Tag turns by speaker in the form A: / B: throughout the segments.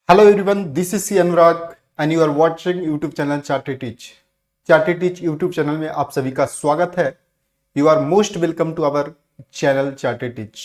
A: Hello everyone, this is C. Anurag and you are watching YouTube channel Charted Teach. Charted Teach YouTube channel में आप सभी का स्वागत है. You are most welcome to our channel Charted Teach.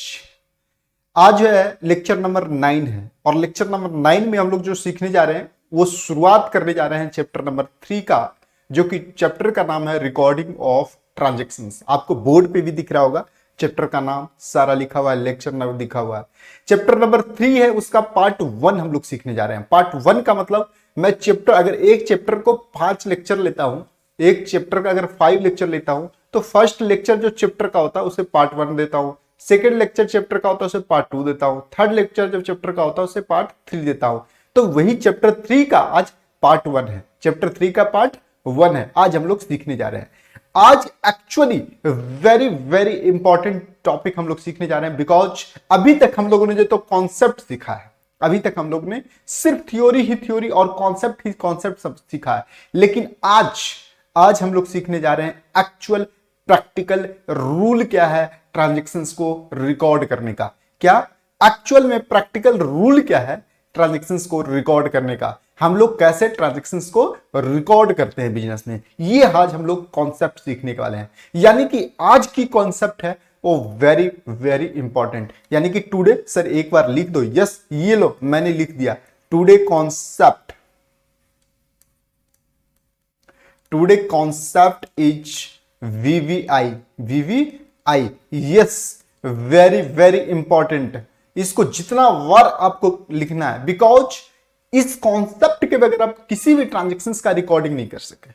A: आज जो है लेक्चर नंबर 9 है और लेक्चर नंबर 9 में हम लोग जो सीखने जा रहे हैं वो शुरुआत करने जा रहे हैं चैप्टर नंबर 3 का, जो कि चैप्टर का नाम है रिकॉर्डिंग ऑफ ट्रांजेक्शंस. आपको बोर्ड पे भी दिख रहा होगा, चैप्टर का नाम सारा लिखा हुआ है, लेक्चर नंबर दिखा हुआ है. चैप्टर नंबर 3 है, उसका पार्ट 1 हम लोग सीखने जा रहे हैं. पार्ट 1 का मतलब मैं चैप्टर, अगर एक चैप्टर को 5 लेक्चर लेता हूं, एक चैप्टर का अगर 5 लेक्चर लेता हूं तो फर्स्ट लेक्चर जो चैप्टर का होता है उसे पार्ट 1 देता हूं, सेकेंड लेक्चर चैप्टर का होता है उसे पार्ट 2 देता हूं, थर्ड लेक्चर जब चैप्टर का होता है उसे पार्ट 3 देता हूं. तो वही चैप्टर 3 का आज पार्ट 1 है. चैप्टर 3 का पार्ट 1 है, आज हम लोग सीखने जा रहे हैं. आज actually very very important topic हम लोग सीखने जा रहे हैं, बिकॉज अभी तक हम लोगों ने जो तो कॉन्सेप्ट सीखा है, अभी तक हम लोग ने सिर्फ थ्योरी ही थ्योरी और कॉन्सेप्ट ही कॉन्सेप्ट सब सीखा है. लेकिन आज हम लोग सीखने जा रहे हैं एक्चुअल प्रैक्टिकल रूल क्या है ट्रांजैक्शंस को रिकॉर्ड करने का. क्या एक्चुअल में प्रैक्टिकल रूल क्या है ट्रांजैक्शंस को रिकॉर्ड करने का, हम लोग कैसे ट्रांजैक्शंस को रिकॉर्ड करते हैं बिजनेस में, ये आज हम लोग कॉन्सेप्ट सीखने वाले हैं. यानी कि आज की कॉन्सेप्ट है वो वेरी वेरी इंपॉर्टेंट. यानी कि टुडे, सर एक बार लिख दो, यस ये लो मैंने लिख दिया, today concept is VVI. Yes, very very important. इसको जितना बार आपको लिखना है, बिकॉज इस कॉन्सेप्ट के बगैर आप किसी भी ट्रांजैक्शंस का रिकॉर्डिंग नहीं कर सकते,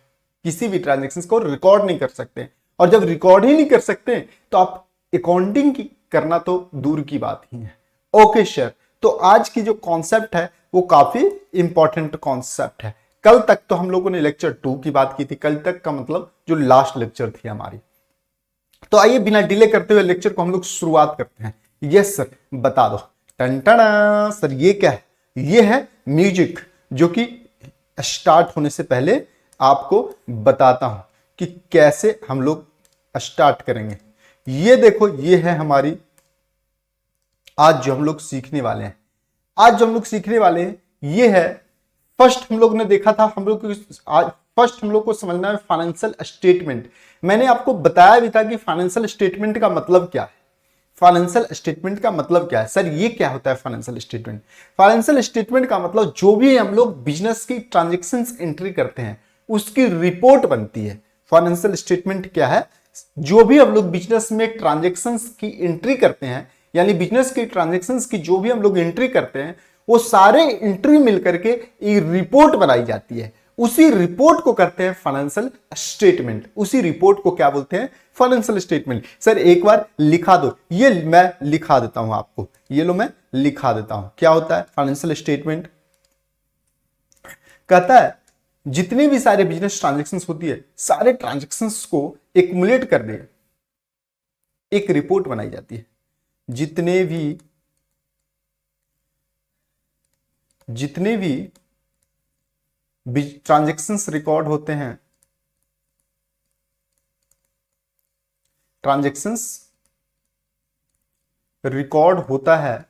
A: किसी भी ट्रांजैक्शंस को रिकॉर्ड नहीं कर सकते. और जब रिकॉर्ड ही नहीं कर सकते तो आप अकाउंटिंग की करना तो दूर की बात ही है. ओके सर, तो आज की जो कॉन्सेप्ट है वो काफी इंपॉर्टेंट कॉन्सेप्ट है. कल तक तो हम लोगों ने लेक्चर 2 की बात की थी, कल तक का मतलब जो लास्ट लेक्चर थी हमारी. तो आइए बिना डिले करते हुए लेक्चर को हम लोग शुरुआत करते हैं. यस सर, बता दो. टन सर ये क्या है? ये है म्यूजिक, जो कि स्टार्ट होने से पहले आपको बताता हूं कि कैसे हम लोग स्टार्ट करेंगे. ये देखो, ये है हमारी आज जो हम लोग सीखने वाले हैं. आज जो हम लोग सीखने वाले हैं ये है, फर्स्ट हम लोग ने देखा था, हम लोग आज फर्स्ट हम लोग को समझना है फाइनेंशियल स्टेटमेंट. मैंने आपको बताया भी था कि फाइनेंशियल स्टेटमेंट का मतलब क्या है. फाइनेंशियल स्टेटमेंट का मतलब क्या है? सर ये क्या होता है फाइनेंशियल स्टेटमेंट? फाइनेंशियल स्टेटमेंट का मतलब जो भी हम लोग बिजनेस की ट्रांजैक्शंस एंट्री करते हैं उसकी रिपोर्ट बनती है. फाइनेंशियल स्टेटमेंट क्या है? जो भी हम लोग बिजनेस में ट्रांजैक्शंस की एंट्री करते हैं, यानी बिजनेस की ट्रांजैक्शंस की जो भी हम लोग एंट्री करते हैं वो सारे एंट्री मिलकर के एक रिपोर्ट बनाई जाती है. उसी रिपोर्ट को करते हैं फाइनेंशियल स्टेटमेंट. उसी रिपोर्ट को क्या बोलते हैं? Financial statement. सर एक बार लिखा दो, ये मैं लिखा देता हूं आपको, ये लो मैं लिखा देता हूं. क्या होता है फाइनेंशियल स्टेटमेंट? कहता है जितने भी सारे बिजनेस ट्रांजैक्शंस होती है, सारे ट्रांजैक्शंस को एक्युमुलेट कर दे, एक रिपोर्ट बनाई जाती है. जितने भी ट्रांजैक्शंस रिकॉर्ड होते हैं, ट्रांजैक्शंस रिकॉर्ड होता है,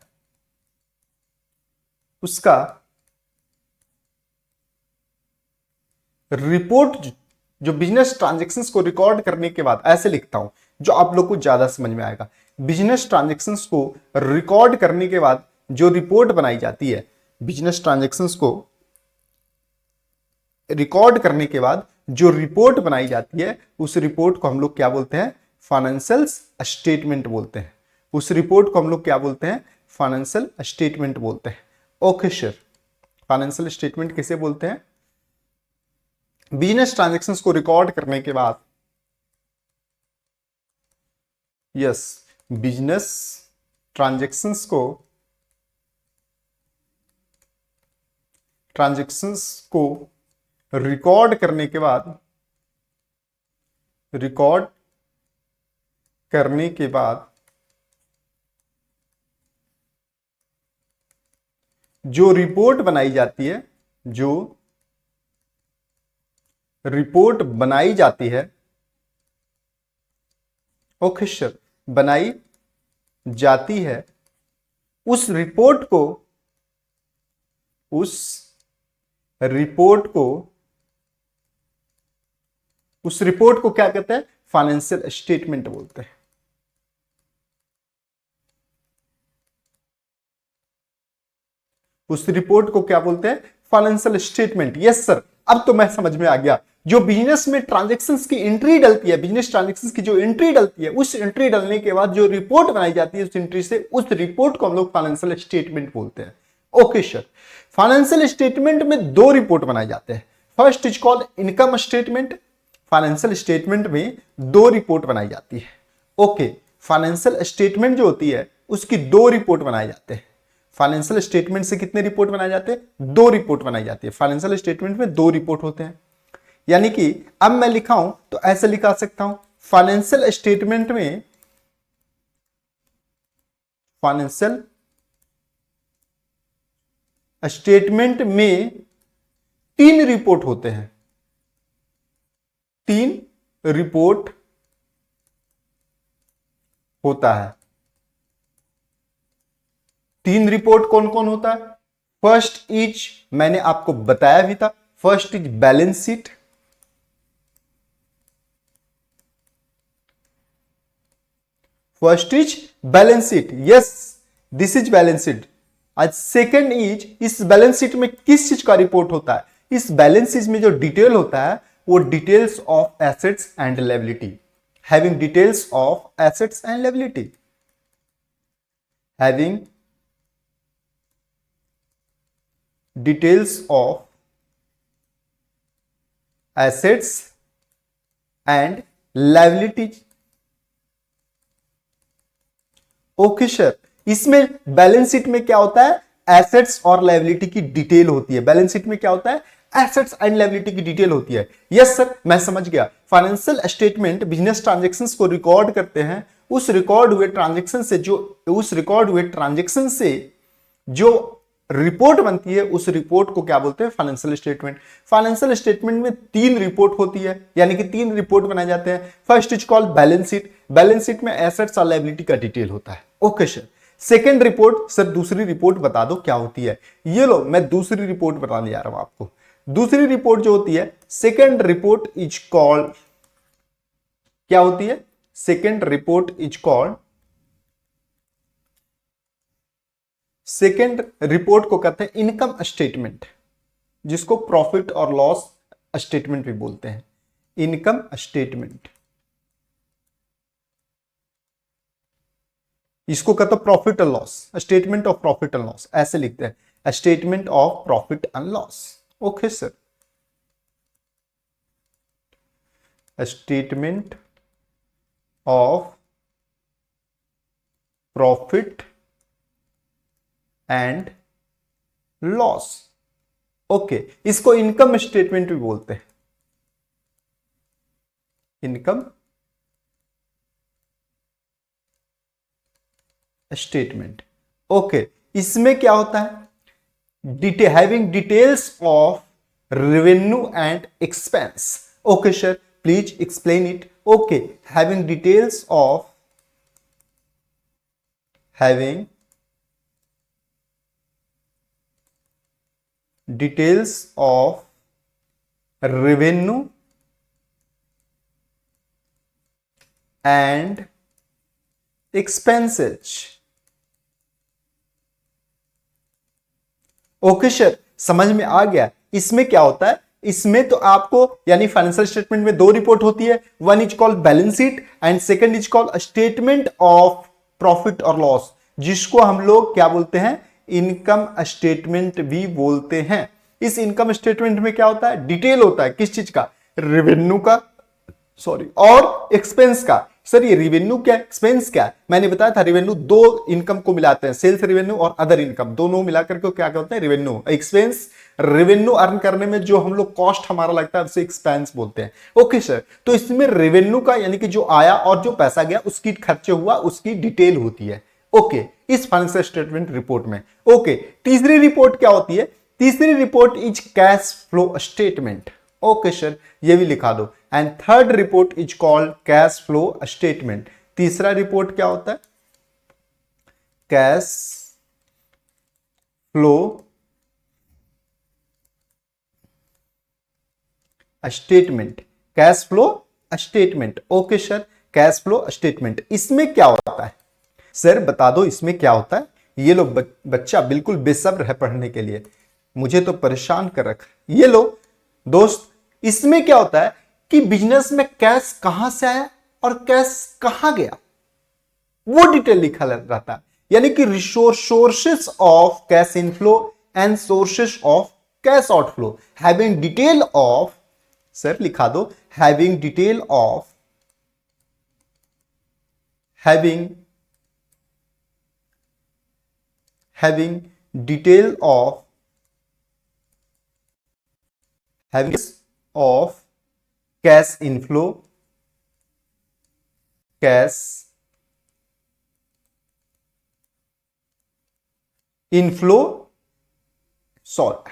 A: उसका रिपोर्ट, जो बिजनेस ट्रांजैक्शंस को रिकॉर्ड करने के बाद, ऐसे लिखता हूं जो आप लोग को ज्यादा समझ में आएगा. बिजनेस ट्रांजैक्शंस को रिकॉर्ड करने के बाद जो रिपोर्ट बनाई जाती है, बिजनेस ट्रांजैक्शंस को रिकॉर्ड करने के बाद जो रिपोर्ट बनाई जाती है, उस रिपोर्ट को हम लोग क्या बोलते हैं? फाइनेंशियल स्टेटमेंट बोलते हैं. उस रिपोर्ट को हम लोग क्या बोलते हैं? फाइनेंशियल स्टेटमेंट बोलते हैं. ओके सर, फाइनेंशियल स्टेटमेंट किसे बोलते हैं? बिजनेस ट्रांजैक्शंस को रिकॉर्ड करने के बाद, यस, बिजनेस ट्रांजैक्शंस को रिकॉर्ड करने के बाद, जो रिपोर्ट बनाई जाती है, ओके सर, बनाई जाती है, उस रिपोर्ट को उस रिपोर्ट को क्या कहते हैं? फाइनेंशियल स्टेटमेंट बोलते हैं। उस रिपोर्ट को क्या बोलते हैं? Financial statement. यस सर, अब तो मैं समझ में आ गया। जो बिजनेस में ट्रांजैक्शंस की एंट्री डलती है, बिजनेस ट्रांजैक्शंस की जो एंट्री डलती है, उस एंट्री डलने के बाद जो रिपोर्ट बनाई जाती है उस एंट्री से, उस रिपोर्ट को हम लोग फाइनेंशियल स्टेटमेंट बोलते हैं। ओके सर, फाइनेंशियल स्टेटमेंट में दो रिपोर्ट बनाए जाते हैं। First is called income statement. Financial statement में दो रिपोर्ट बनाई जाती है। ओके, फाइनेंशियल स्टेटमेंट जो होती है उसकी दो रिपोर्ट बनाए जाते हैं। फाइनेंशियल स्टेटमेंट से कितने रिपोर्ट बनाए जाते हैं? दो रिपोर्ट बनाई जाती है। फाइनेंशियल स्टेटमेंट में दो रिपोर्ट होते हैं। यानी कि अब मैं लिखा हूं तो ऐसे लिखा सकता हूं, फाइनेंशियल स्टेटमेंट में तीन रिपोर्ट होते हैं। तीन रिपोर्ट होता है। तीन रिपोर्ट कौन कौन होता है? फर्स्ट इज, मैंने आपको बताया भी था, first is balance sheet. First is balance sheet, yes this is balance sheet. आज सेकंड इज, इस बैलेंस शीट में किस चीज का रिपोर्ट होता है? इस बैलेंस शीट में जो डिटेल होता है वो details of assets and liability. Having details of assets and liability, having details of assets and liabilities। Okay sir, इसमें बैलेंस शीट में क्या होता है? एसेट्स और लायबिलिटी की डिटेल होती है। बैलेंस शीट में क्या होता है? एसेट्स एंड लायबिलिटी की डिटेल होती है। यस सर, मैं समझ गया। फाइनेंशियल स्टेटमेंट बिजनेस ट्रांजैक्शंस को रिकॉर्ड करते हैं। उस रिकॉर्ड हुए ट्रांजैक्शन से जो रिपोर्ट बनती है, उस रिपोर्ट को क्या बोलते हैं? Financial statement. फाइनेंशियल स्टेटमेंट में तीन रिपोर्ट होती है, यानी कि तीन रिपोर्ट बनाए जाते हैं। First is called balance sheet. Balance sheet में एसेट्स और लायबिलिटी का डिटेल होता है। Okay sir, second report, sir दूसरी रिपोर्ट बता दो क्या होती है? ये लो, मैं दूसरी रिपोर्ट बताने जा रहा हूं आपको। दूसरी रिपोर्ट जो होती है, सेकंड रिपोर्ट इज कॉल्ड, क्या होती है? Second report is called, second report को कहते हैं इनकम स्टेटमेंट, जिसको प्रॉफिट और लॉस स्टेटमेंट भी बोलते हैं। इनकम स्टेटमेंट, इसको कहते हैं profit and loss, statement of profit and loss, ऐसे लिखते हैं, statement of profit and loss. Okay sir, statement of profit and loss. Okay, इसको इनकम स्टेटमेंट भी बोलते हैं। Income statement. ओके, इसमें क्या होता है? Having details of revenue and expense. Okay sir, please explain it. Okay, having details of, having details of revenue and expenses। Okay sir, समझ में आ गया। इसमें क्या होता है? इसमें तो आपको, यानी फाइनेंशियल स्टेटमेंट में दो रिपोर्ट होती है। One is called balance sheet and second is called statement of profit और लॉस, जिसको हम लोग क्या बोलते हैं? इनकम स्टेटमेंट भी बोलते हैं। इस इनकम स्टेटमेंट में क्या होता है? डिटेल होता है किस चीज का? रेवेन्यू का, और एक्सपेंस का। सर ये रेवेन्यू क्या, एक्सपेंस क्या? मैंने बताया था रेवेन्यू दो इनकम को मिलाते हैं, सेल्स रेवेन्यू और अदर इनकम, दोनों मिलाकर के क्या कहते हैं? रेवेन्यू। एक्सपेंस, रेवेन्यू अर्न करने में जो हम लोग कॉस्ट हमारा लगता है उसे एक्सपेंस बोलते हैं। ओके सर, तो इसमें रेवेन्यू का, यानी कि जो आया और जो पैसा गया उसकी खर्चे हुआ उसकी डिटेल होती है। ओके, इस फाइनेंशियल स्टेटमेंट रिपोर्ट में। ओके, तीसरी रिपोर्ट क्या होती है? तीसरी report is cash flow statement. Okay sir, ये भी लिखा दो। And third report is called cash flow statement. तीसरा रिपोर्ट क्या होता है? Cash flow statement, cash flow statement. Okay sir, cash flow statement, इसमें क्या होता है सर, बता दो इसमें क्या होता है। ये लो बच्चा बिल्कुल बेसब्र है पढ़ने के लिए, मुझे तो परेशान कर रखा। ये लो दोस्त, इसमें क्या होता है कि बिजनेस में कैश कहां से आया और कैश कहां गया, वो डिटेल लिखा रहता है। यानी कि sources of cash inflow and sources of cash outflow, having detail of, sir लिखा दो, having detail of, having detail of cash inflow,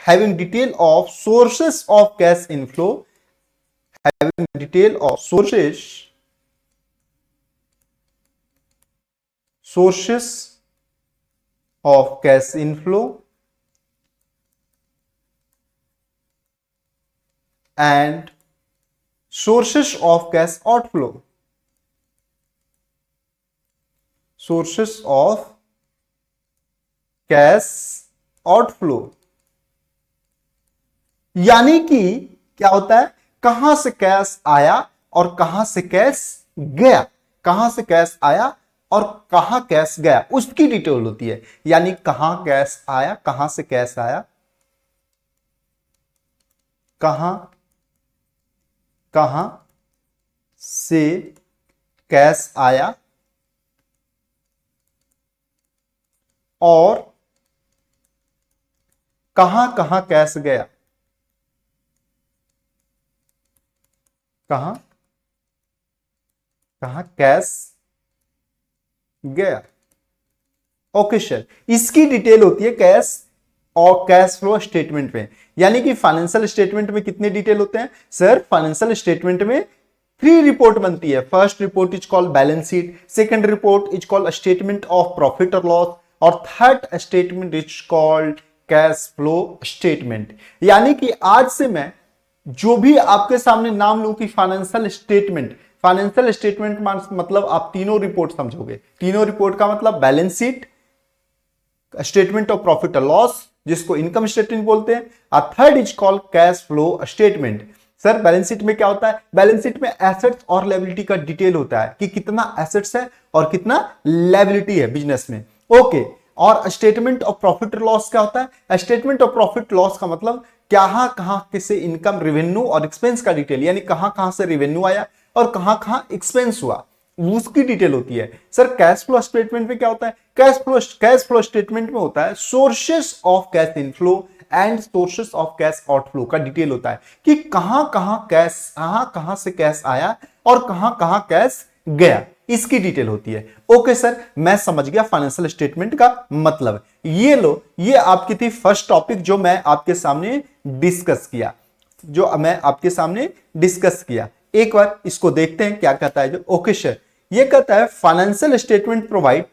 A: having detail of sources of cash inflow, having detail of sources of cash inflow and sources of cash outflow, sources of cash outflow। यानी कि क्या होता है, कहां से cash आया और कहां से कैश गया, कहां से कैश आया और कहां कैश गया, उसकी डिटेल होती है। यानी कहां कैश आया, कहां से कैश आया, कहां से कैश आया और कहां कहां कैश गया, कहां कैश गया। ओके सर, इसकी डिटेल होती है कैश और कैश फ्लो स्टेटमेंट में। यानी कि फाइनेंशियल स्टेटमेंट में कितने डिटेल होते हैं सर, फाइनेंशियल स्टेटमेंट में 3 रिपोर्ट बनती है। First report is called balance sheet, second report is called statement of profit और लॉस, और third statement is called cash flow statement. यानी कि आज से मैं जो भी आपके सामने नाम लूं कि फाइनेंशियल स्टेटमेंट, फाइनेंशियल स्टेटमेंट मतलब आप तीनों रिपोर्ट समझोगे। तीनों रिपोर्ट का मतलब balance sheet, statement of profit और लॉस जिसको इनकम स्टेटमेंट बोलते हैं, और third is called cash flow statement. Sir balance sheet में क्या होता है, बैलेंस शीट में एसेट्स और लायबिलिटी का डिटेल होता है कि कितना एसेट्स है और कितना लायबिलिटी है बिजनेस में। ओके, और स्टेटमेंट ऑफ प्रॉफिट और लॉस क्या होता है, स्टेटमेंट ऑफ प्रॉफिट लॉस का मतलब कहां किसे इनकम, रेवेन्यू और एक्सपेंस का डिटेल, यानी कहां से रेवेन्यू आया और कहां एक्सपेंस हुआ, उसकी डिटेल होती है। सर कैश फ्लो स्टेटमेंट में क्या होता है, कैश फ्लो स्टेटमेंट में होता है sources of cash inflow and sources of cash outflow का डिटेल होता है कि कहां से कैश आया और कहां कैश गया, इसकी डिटेल होती है। ओके सर, मैं समझ गया फाइनेंशियल स्टेटमेंट का मतलब। ये लो, ये आपकी थी फर्स्ट टॉपिक जो मैं आपके सामने डिस्कस किया, एक बार इसको देखते हैं क्या कहता है जो। ओके सर, ये कहता है financial statement provide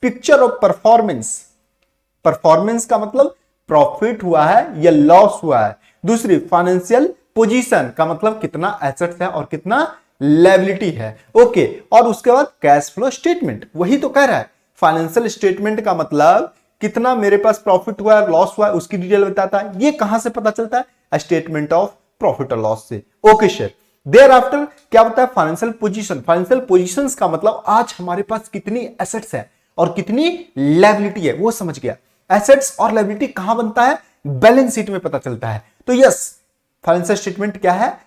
A: picture of performance का मतलब प्रॉफिट हुआ है या लॉस हुआ है। दूसरी फाइनेंशियल पोजीशन का मतलब कितना एसेट्स है और कितना लायबिलिटी है। ओके, और उसके बाद कैश फ्लो स्टेटमेंट, वही तो कह रहा है। फाइनेंशियल स्टेटमेंट का मतलब कितना मेरे पास प्रॉफिट हुआ है, लॉस हुआ है, उसकी डिटेल बताता है। ये कहां से पता चलता है, स्टेटमेंट ऑफ प्रॉफिट और लॉस से। ओके सर, देयर आफ्टर क्या होता है, फाइनेंशियल पोजीशन। फाइनेंशियल पोजीशंस का मतलब आज हमारे पास कितनी एसेट्स है और कितनी लायबिलिटी है, वो समझ गया। एसेट्स और लायबिलिटी कहां बनता है, बैलेंस शीट में पता चलता है। तो यस, फाइनेंशियल स्टेटमेंट क्या है,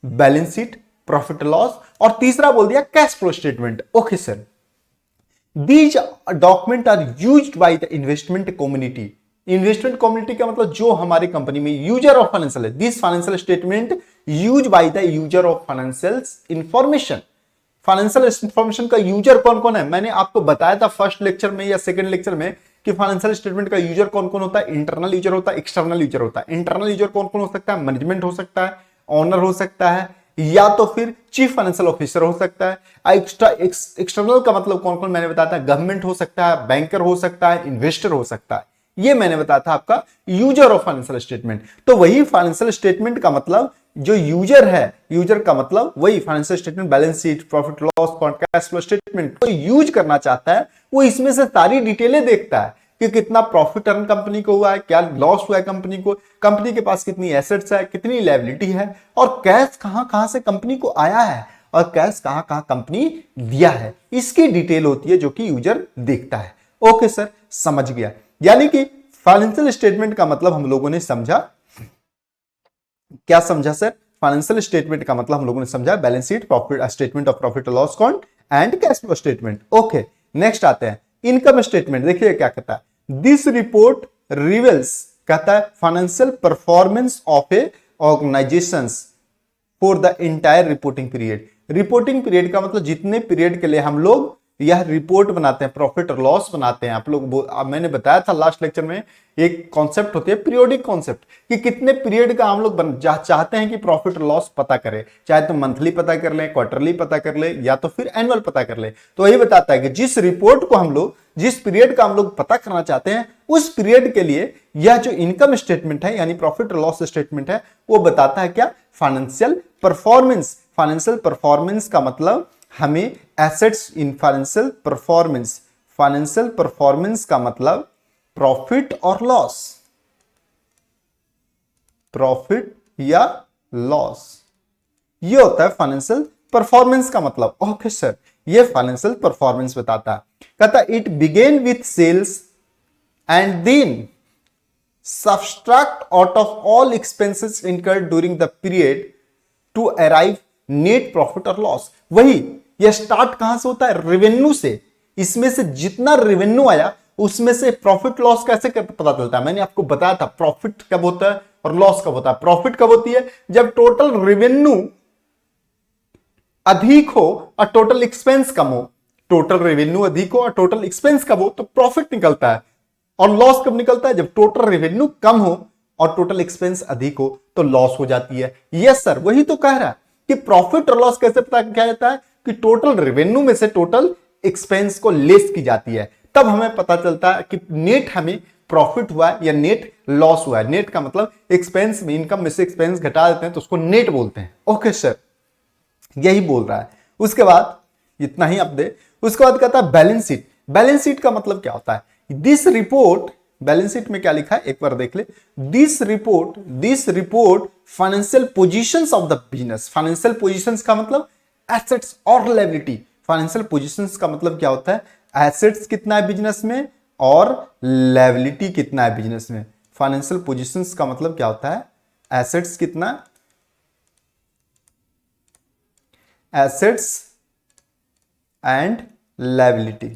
A: बैलेंस शीट, प्रॉफिट लॉस, और तीसरा बोल दिया cash flow statement. Okay sir, these document are used by the investment community. Investment community का मतलब जो हमारे कंपनी में यूजर ऑफ फाइनेंशियल है। This financial statement use by the user of financial information. Financial information का user कौन कौन है, मैंने आपको बताया था फर्स्ट लेक्चर में या सेकंड लेक्चर में कि फाइनेंशियल स्टेटमेंट का यूजर कौन कौन होता है, इंटरनल यूजर होता है, एक्सटर्नल यूजर होता है। इंटरनल यूजर कौन कौन हो सकता है, मैनेजमेंट हो सकता है, ऑनर हो सकता है, या तो फिर चीफ फाइनेंशियल ऑफिसर हो सकता है। एक्सटर्नल का मतलब कौन कौन मैंने बताया था, गवर्नमेंट हो सकता है, बैंकर हो सकता है, इन्वेस्टर हो सकता है। ये मैंने बताया था आपका यूजर ऑफ फाइनेंशियल स्टेटमेंट। तो वही फाइनेंशियल स्टेटमेंट का मतलब जो यूजर है, यूजर का मतलब वही financial statement, balance sheet, profit loss account, cash flow statement को यूज करना चाहता है, वो इसमें से सारी डिटेलें देखता है कि कितना प्रॉफिट अर्न कंपनी को हुआ है, क्या लॉस हुआ है कंपनी को, कंपनी के पास कितनी एसेट्स है, कितनी लायबिलिटी है, और कैश कहां कहां से कंपनी को आया है और कैश कहां कहां कंपनी दिया है, इसकी डिटेल होती है जो कि यूजर देखता है। ओके सर, समझ गया। यानी कि फाइनेंशियल स्टेटमेंट का मतलब हम लोगों ने समझा, क्या समझा सर? फाइनेंशियल स्टेटमेंट का मतलब हम लोगों ने समझा balance sheet, profit statement of profit और loss account and cash flow statement. Okay, next आते हैं इनकम स्टेटमेंट। देखिए क्या कहता है, दिस रिपोर्ट रिवील्स, कहता है financial performance of a organization for the entire reporting period. Reporting period का मतलब जितने पीरियड के लिए हम लोग यह रिपोर्ट बनाते हैं, प्रॉफिट और लॉस बनाते हैं। आप लोग, मैंने बताया था लास्ट लेक्चर में, एक कॉन्सेप्ट होती है पीरियोडिक कॉन्सेप्ट, कि कितने पीरियड का हम लोग चाहते हैं कि प्रॉफिट और लॉस पता करें, चाहे तो मंथली पता कर लें, क्वार्टरली पता कर लें, या तो फिर एनुअल पता कर लें। तो यही बताता है कि जिस रिपोर्ट को हम लोग, जिस पीरियड का हम लोग पता करना चाहते हैं, उस पीरियड के लिए यह जो इनकम स्टेटमेंट है यानी प्रॉफिट और लॉस स्टेटमेंट है, वो बताता है क्या? Financial performance. फाइनेंशियल परफॉर्मेंस का मतलब हमें assets in financial performance, financial performance का मतलब प्रॉफिट और लॉस, प्रॉफिट या लॉस, ये होता है फाइनेंशियल परफॉर्मेंस का मतलब। ओके सर, ये फाइनेंशियल परफॉर्मेंस बताता है। कहता है it begin with sales and then subtract out of all expenses incurred during the period to arrive net profit और लॉस। वही ये स्टार्ट कहां से होता है? रेवेन्यू से। इसमें से जितना रेवेन्यू आया उसमें से प्रॉफिट लॉस कैसे पता चलता है? मैंने आपको बताया था प्रॉफिट कब होता है और लॉस कब होता है। प्रॉफिट कब होती है? जब टोटल रेवेन्यू अधिक हो और टोटल एक्सपेंस कम हो। टोटल रेवेन्यू अधिक हो और टोटल एक्सपेंस कम हो तो प्रॉफिट निकलता है। और लॉस कब निकलता है? जब टोटल रेवेन्यू कम हो और टोटल एक्सपेंस अधिक हो तो लॉस हो जाती है। यस सर, वही तो कह रहा है कि प्रॉफिट और लॉस कैसे पता किया जाता है? कि टोटल रेवेन्यू में से टोटल एक्सपेंस को लेस की जाती है, तब हमें पता चलता है कि नेट हमें प्रॉफिट हुआ है या नेट लॉस हुआ है। नेट का मतलब एक्सपेंस में, इनकम में से एक्सपेंस घटा देते हैं तो उसको नेट बोलते हैं। ओके सर, यही बोल रहा है। उसके बाद इतना ही अपडेट। उसके बाद कहता है बैलेंस शीट। बैलेंस शीट का मतलब क्या होता है? दिस रिपोर्ट, बैलेंस शीट में क्या लिखा है एक बार देख ले। This report financial positions of the business. Financial positions का मतलब एसेट्स और लायबिलिटी। फाइनेंशियल पोजीशंस का मतलब क्या होता है? एसेट्स कितना है बिजनेस में और लायबिलिटी कितना है बिजनेस में। फाइनेंशियल पोजीशंस का मतलब क्या होता है? एसेट्स कितना, एसेट्स एंड लायबिलिटी।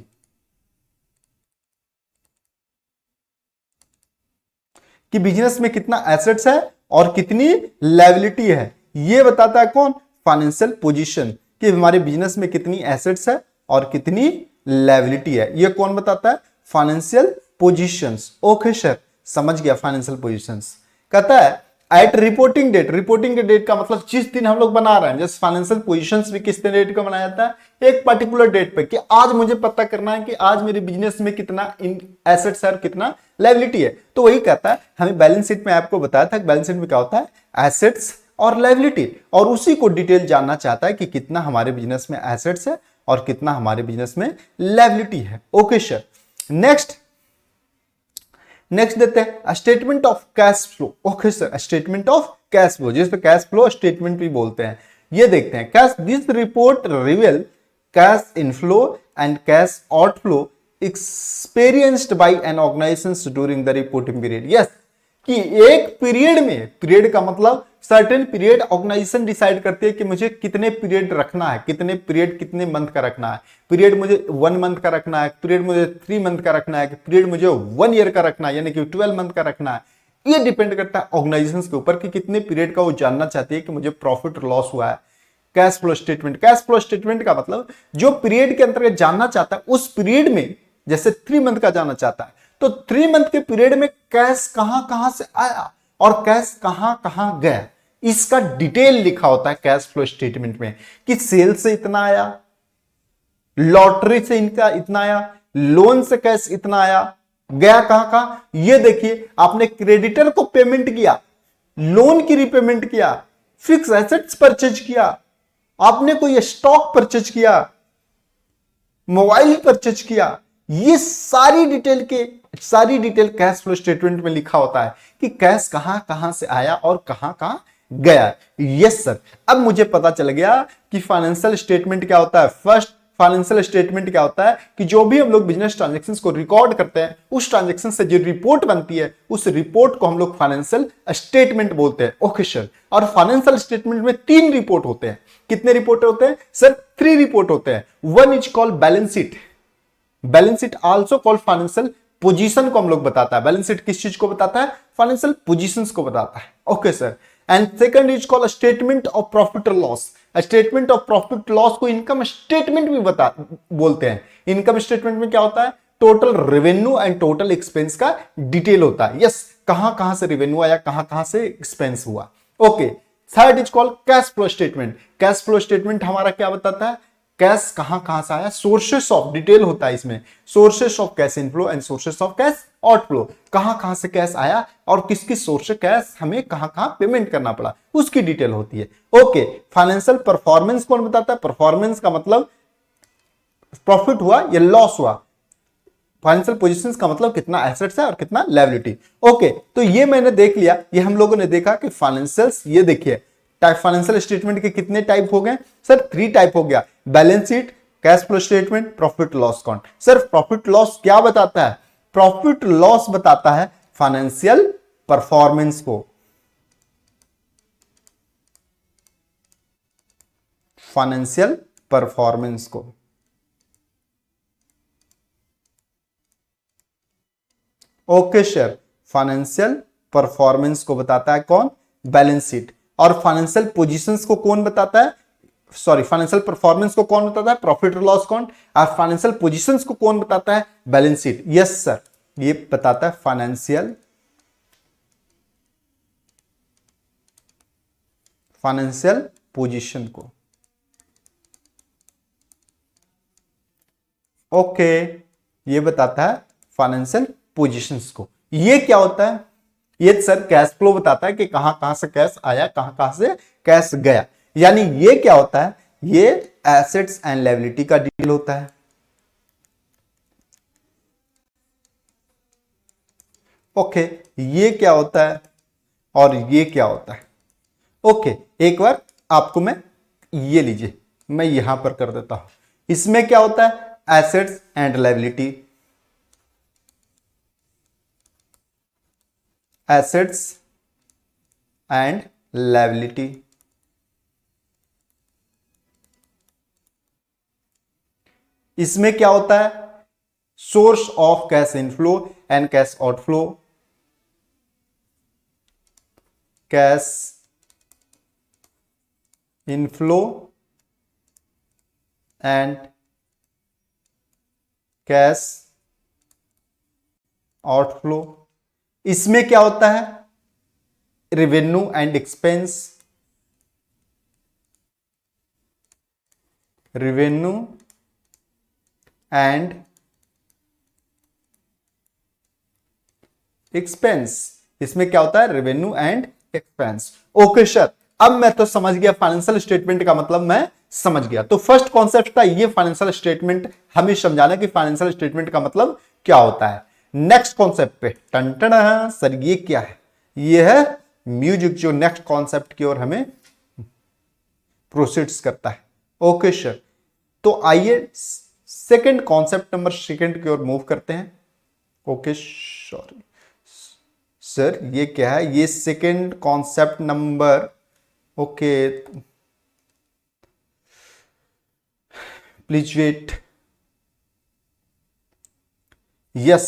A: कि बिजनेस में कितना एसेट्स है और कितनी लायबिलिटी है, ये बताता है कौन? Financial position. कि हमारे बिजनेस में कितनी एसेट्स है और कितनी लायबिलिटी है, ये कौन बताता है? Financial positions. ओके सर, समझ गया फाइनेंशियल पोजीशंस। कहता है at reporting date. Reporting date का मतलब जिस दिन हम लोग बना रहे हैं, जैसे फाइनेंशियल पोजीशंस भी किस डेट को बनाया जाता है? एक पर्टिकुलर डेट पे, कि आज मुझे पता करना है कि आज मेरे बिजनेस में कितना एसेट्स है और कितना लायबिलिटी है। तो वही कहता है, हमें बैलेंस शीट में आपको बताया था कि बैलेंस शीट में क्या होता है? एसेट्स और लायबिलिटी, और उसी को डिटेल जानना चाहता है कि कितना हमारे बिजनेस में एसेट्स है और कितना हमारे बिजनेस में लायबिलिटी है। ओके सर, नेक्स्ट देते हैं statement of cash flow. Okay sir, statement of cash flow, जिसको कैश फ्लो स्टेटमेंट भी बोलते हैं। ये देखते हैं cash, this report reveal cash inflow and cash outflow experienced by an organization during the reporting period. Yes, कि एक period में, पीरियड का मतलब सर्टेन पीरियड ऑर्गेनाइजेशन डिसाइड करती है कि मुझे कितने पीरियड रखना है, कितने पीरियड कितने मंथ का रखना है। पीरियड मुझे 1 मंथ का रखना है, पीरियड मुझे 3 मंथ का रखना है, पीरियड मुझे 1 ईयर का रखना है, यानी कि 12 मंथ का रखना है। ये डिपेंड करता है ऑर्गेनाइजेशन के ऊपर कि कितने पीरियड का वो जानना चाहती है कि मुझे प्रॉफिट लॉस हुआ है। Cash flow statement, cash flow statement का मतलब जो पीरियड के अंतर्गत जानना चाहता है, उस पीरियड में जैसे 3 मंथ का जानना चाहता है तो 3 मंथ के पीरियड में कैश कहां कहां से आया और कैश कहां कहां गया, इसका डिटेल लिखा होता है कैश फ्लो स्टेटमेंट में। कि सेल से इतना आया, लॉटरी से इनका इतना आया, लोन से कैश इतना आया, गया कहां कहां, ये देखिए आपने क्रेडिटर को पेमेंट किया, लोन की रिपेमेंट किया, फिक्स एसेट्स परचेज किया, आपने कोई स्टॉक परचेज किया, मोबाइल परचेज किया, ये सारी डिटेल कैश फ्लो स्टेटमेंट में लिखा होता है कि कैश कहां कहां से आया और कहां कहां गया। यस सर, अब मुझे पता चल गया कि फाइनेंशियल स्टेटमेंट क्या होता है। फर्स्ट, फाइनेंशियल स्टेटमेंट क्या होता है कि जो भी हम लोग बिजनेस ट्रांजैक्शंस को रिकॉर्ड करते हैं, उस ट्रांजैक्शन से जो रिपोर्ट बनती है, उस रिपोर्ट को हम लोग फाइनेंशियल स्टेटमेंट बोलते हैं। ओके सर, और फाइनेंशियल स्टेटमेंट में 3 रिपोर्ट होते हैं। कितने रिपोर्ट होते हैं सर? 3 रिपोर्ट होते हैं। One is called balance sheet, balance sheet also called financial position को हम लोग बताता है। बैलेंस शीट किस चीज को बताता है? फाइनेंशियल पोजीशंस को बताता है। Okay sir, and second is called statement of profit और loss. Statement of profit loss को इनकम स्टेटमेंट भी बोलते हैं। इनकम स्टेटमेंट में क्या होता है? Total revenue and total expense का डिटेल होता है। यस, कहां कहां से रेवेन्यू आया, कहां कहां से एक्सपेंस हुआ। Okay, third is called cash flow statement. Cash flow statement हमारा क्या बताता है? कैश कहां कहां से आया, सोर्सेस ऑफ डिटेल होता है इसमें, sources of cash inflow and sources of cash outflow. कहां कहां से कैश आया और किस किस सोर्स से कैश हमें कहां कहां पेमेंट करना पड़ा, उसकी डिटेल होती है। ओके, फाइनेंशियल परफॉर्मेंस कौन बताता है? परफॉर्मेंस का मतलब प्रॉफिट हुआ या लॉस हुआ। फाइनेंशियल पोजीशंस का मतलब कितना एसेट्स है और कितना लायबिलिटी। ओके, तो ये मैंने देख लिया, ये हम लोगों ने देखा कि फाइनेंशियल्स, ये देखिए टाइप, फाइनेंशियल स्टेटमेंट के कितने टाइप हो गए सर? 3 टाइप हो गया, balance sheet, cash flow statement, profit loss account. Sir profit loss क्या बताता है? प्रॉफिट लॉस बताता है फाइनेंशियल परफॉर्मेंस को, फाइनेंशियल परफॉर्मेंस को। ओके सर, फाइनेंशियल परफॉर्मेंस को बताता है कौन? Balance sheet. और फाइनेंशियल पोजीशंस को कौन बताता है? सॉरी, फाइनेंशियल परफॉर्मेंस को कौन बताता है? प्रॉफिट और लॉस अकाउंट। और फाइनेंशियल पोजीशंस को कौन बताता है? Balance sheet. यस सर, ये बताता है फाइनेंशियल पोजीशन को। ओके, ये बताता है फाइनेंशियल पोजीशंस को। ये क्या होता है? ये सर कैश फ्लो बताता है कि कहां कहां से कैश आया, कहां कहां से कैश गया। यानी ये क्या होता है? ये एसेट्स एंड लायबिलिटी का डिटेल होता है। ओके, ये क्या होता है और ये क्या होता है? ओके, एक बार आपको मैं ये लीजिए, मैं यहां पर कर देता हूं। इसमें क्या होता है? Assets and liability, assets and liability. इसमें क्या होता है? Source of cash inflow and cash outflow, cash inflow and cash outflow. इसमें क्या होता है? Revenue and expense, revenue and expense. इसमें क्या होता है? Revenue and expense. Okay sir, अब मैं तो समझ गया फाइनेंशियल स्टेटमेंट का मतलब, मैं समझ गया। तो फर्स्ट कॉन्सेप्ट था ये फाइनेंशियल स्टेटमेंट, हमें समझाना कि फाइनेंशियल स्टेटमेंट का मतलब क्या होता है। नेक्स्ट कॉन्सेप्ट पे टन सर, ये क्या है? ये है म्यूजिक, जो नेक्स्ट कॉन्सेप्ट की ओर हमें प्रोसीड्स करता है। ओके सर, तो आइए सेकंड कॉन्सेप्ट नंबर सेकंड की ओर मूव करते हैं। ओके सॉरी सर, ये क्या है? ये second concept number, okay please wait. Yes,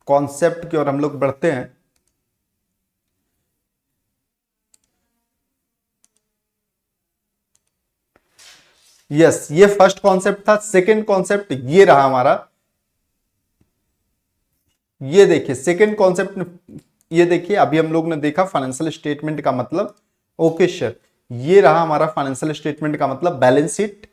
A: concept की ओर हम लोग बढ़ते हैं। यस, ये फर्स्ट कॉन्सेप्ट था। सेकंड कॉन्सेप्ट ये रहा हमारा। ये देखिए सेकंड कॉन्सेप्ट, ये देखिए अभी हम लोग ने देखा फाइनेंशियल स्टेटमेंट का मतलब। ओके सर, ये रहा हमारा फाइनेंशियल स्टेटमेंट का मतलब बैलेंस शीट।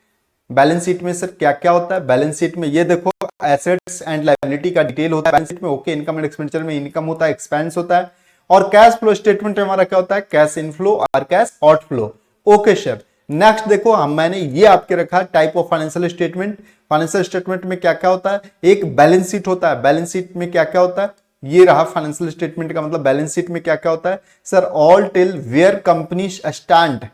A: बैलेंस शीट में सर क्या क्या होता है? बैलेंस शीट में ये देखो एसेट्स एंड लायबिलिटी का डिटेल होता है बैलेंस शीट में। ओके, इनकम एंड एक्सपेंडिचर में इनकम होता है, एक्सपेंस होता है, और कैश फ्लो स्टेटमेंट में हमारा क्या होता है, कैश इनफ्लो और cash outflow. Okay sir, next देखो, मैंने ये आपके रखा type of financial statement. Financial statement में क्या क्या होता है, एक बैलेंस शीट होता है, बैलेंस शीट में क्या क्या होता है, ये रहा फाइनेंशियल स्टेटमेंट का मतलब। बैलेंस शीट में क्या क्या होता है sir, all tell where company stand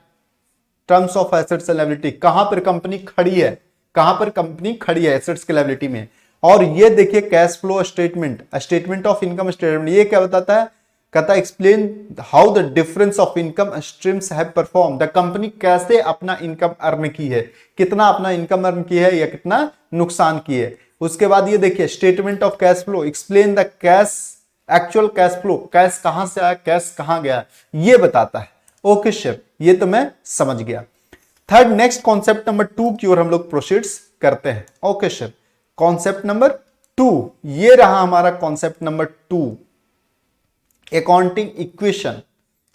A: terms of assets and liability, कहां पर कंपनी खड़ी है, कहां पर कंपनी खड़ी है एसेट्स के लायबिलिटी में। और ये देखिए cash flow statement, statement of income statement, ये क्या बताता है, कहता है explain how the difference of income streams have perform, the company कैसे अपना इनकम अर्न की है, कितना अपना इनकम अर्न की है या कितना नुकसान की है। उसके बाद ये देखिए statement of cash flow, explain the cash actual cash flow, cash कहां से आया, कैश कहां गया, ये बताता है। ओके सर, ये तो मैं समझ गया। थर्ड, नेक्स्ट कॉन्सेप्ट नंबर 2 की ओर हम लोग प्रोसीड्स करते हैं। ओके सर, कॉन्सेप्ट नंबर 2, ये रहा हमारा concept number 2, accounting equation.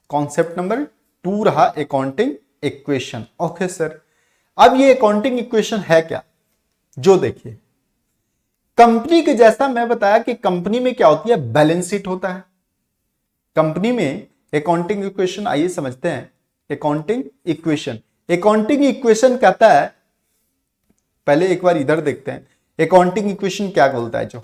A: Concept number 2 रहा अकाउंटिंग इक्वेशन। ओके सर, अब ये अकाउंटिंग इक्वेशन है क्या, जो देखिए कंपनी के जैसा मैं बताया कि कंपनी में क्या होती है, बैलेंस शीट होता है। कंपनी में अकाउंटिंग इक्वेशन, आइए समझते हैं अकाउंटिंग इक्वेशन। अकाउंटिंग इक्वेशन कहता है, पहले एक बार इधर देखते हैं अकाउंटिंग इक्वेशन क्या बोलता है। जो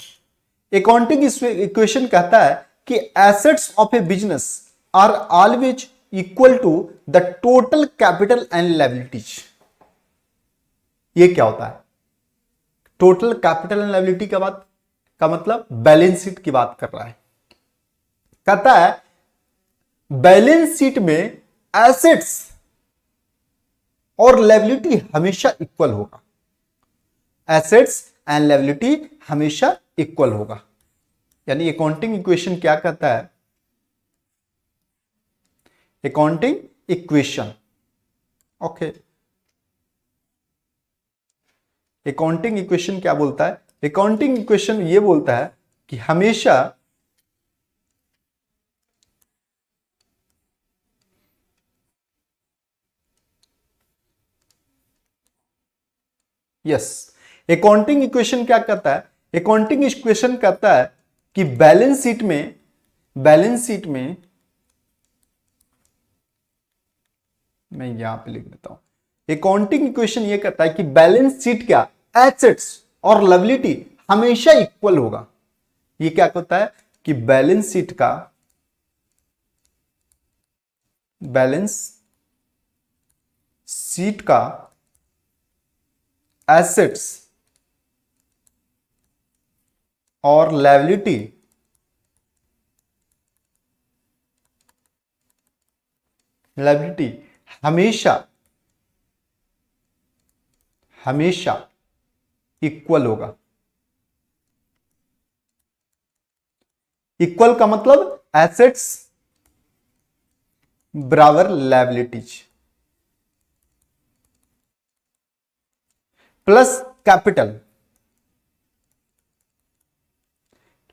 A: अकाउंटिंग इक्वेशन कहता है कि assets of a business are always equal to the total capital and liabilities. ये क्या होता है, टोटल कैपिटल एंड लायबिलिटी का बात का मतलब बैलेंस शीट की बात कर रहा है। कहता है बैलेंस शीट में एसेट्स और लायबिलिटी हमेशा इक्वल होगा, एसेट्स एंड लायबिलिटी हमेशा इक्वल होगा। यानी अकाउंटिंग इक्वेशन क्या कहता है, accounting equation, okay, accounting equation क्या बोलता है, अकाउंटिंग इक्वेशन ये बोलता है कि हमेशा यस, अकाउंटिंग इक्वेशन क्या कहता है, अकाउंटिंग इक्वेशन कहता है कि बैलेंस शीट में, बैलेंस शीट में मैं यहां पे लिख देता हूं, अकाउंटिंग इक्वेशन ये कहता है कि बैलेंस शीट क्या, एसेट्स और लायबिलिटी हमेशा इक्वल होगा। ये क्या कहता है कि बैलेंस शीट का, बैलेंस शीट का एसेट्स और लायबिलिटी हमेशा हमेशा इक्वल होगा। इक्वल का मतलब एसेट्स बराबर लायबिलिटीज प्लस कैपिटल।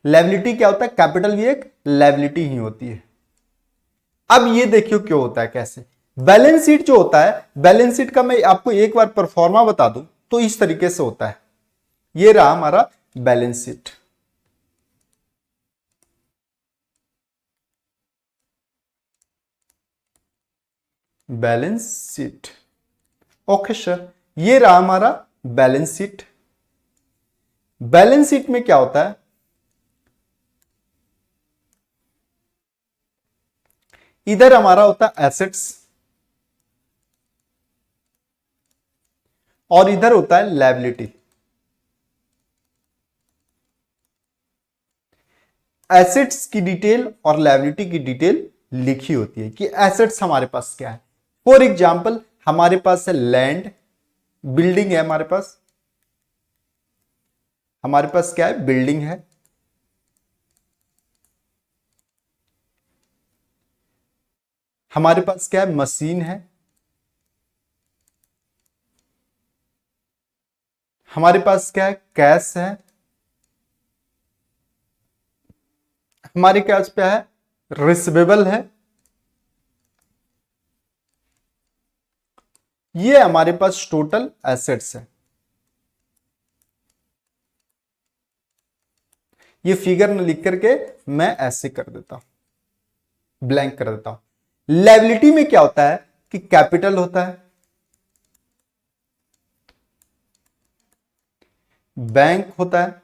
A: लायबिलिटी क्या होता है, कैपिटल भी एक लायबिलिटी ही होती है। अब ये देखियो क्यों होता है, कैसे बैलेंस शीट जो होता है, बैलेंस शीट का मैं आपको एक बार परफॉर्मा बता दूं तो इस तरीके से होता है। ये रहा हमारा balance sheet, balance sheet, okay sir, ये रहा हमारा बैलेंस शीट। बैलेंस शीट में क्या होता है, इधर हमारा होता है एसेट्स और इधर होता है लायबिलिटी। एसेट्स की डिटेल और लायबिलिटी की डिटेल लिखी होती है कि एसेट्स हमारे पास क्या है। फॉर एग्जांपल हमारे पास है लैंड, बिल्डिंग है, हमारे पास क्या है, बिल्डिंग है। हमारे पास क्या है, मशीन है। हमारे पास क्या है, कैश है। हमारे कैश पे है रिसीवेबल है। ये हमारे पास टोटल एसेट्स है। ये फिगर में लिख करके मैं ऐसे कर देता हूं, ब्लैंक कर देता हूं। लायबिलिटी में क्या होता है कि कैपिटल होता है, बैंक होता है,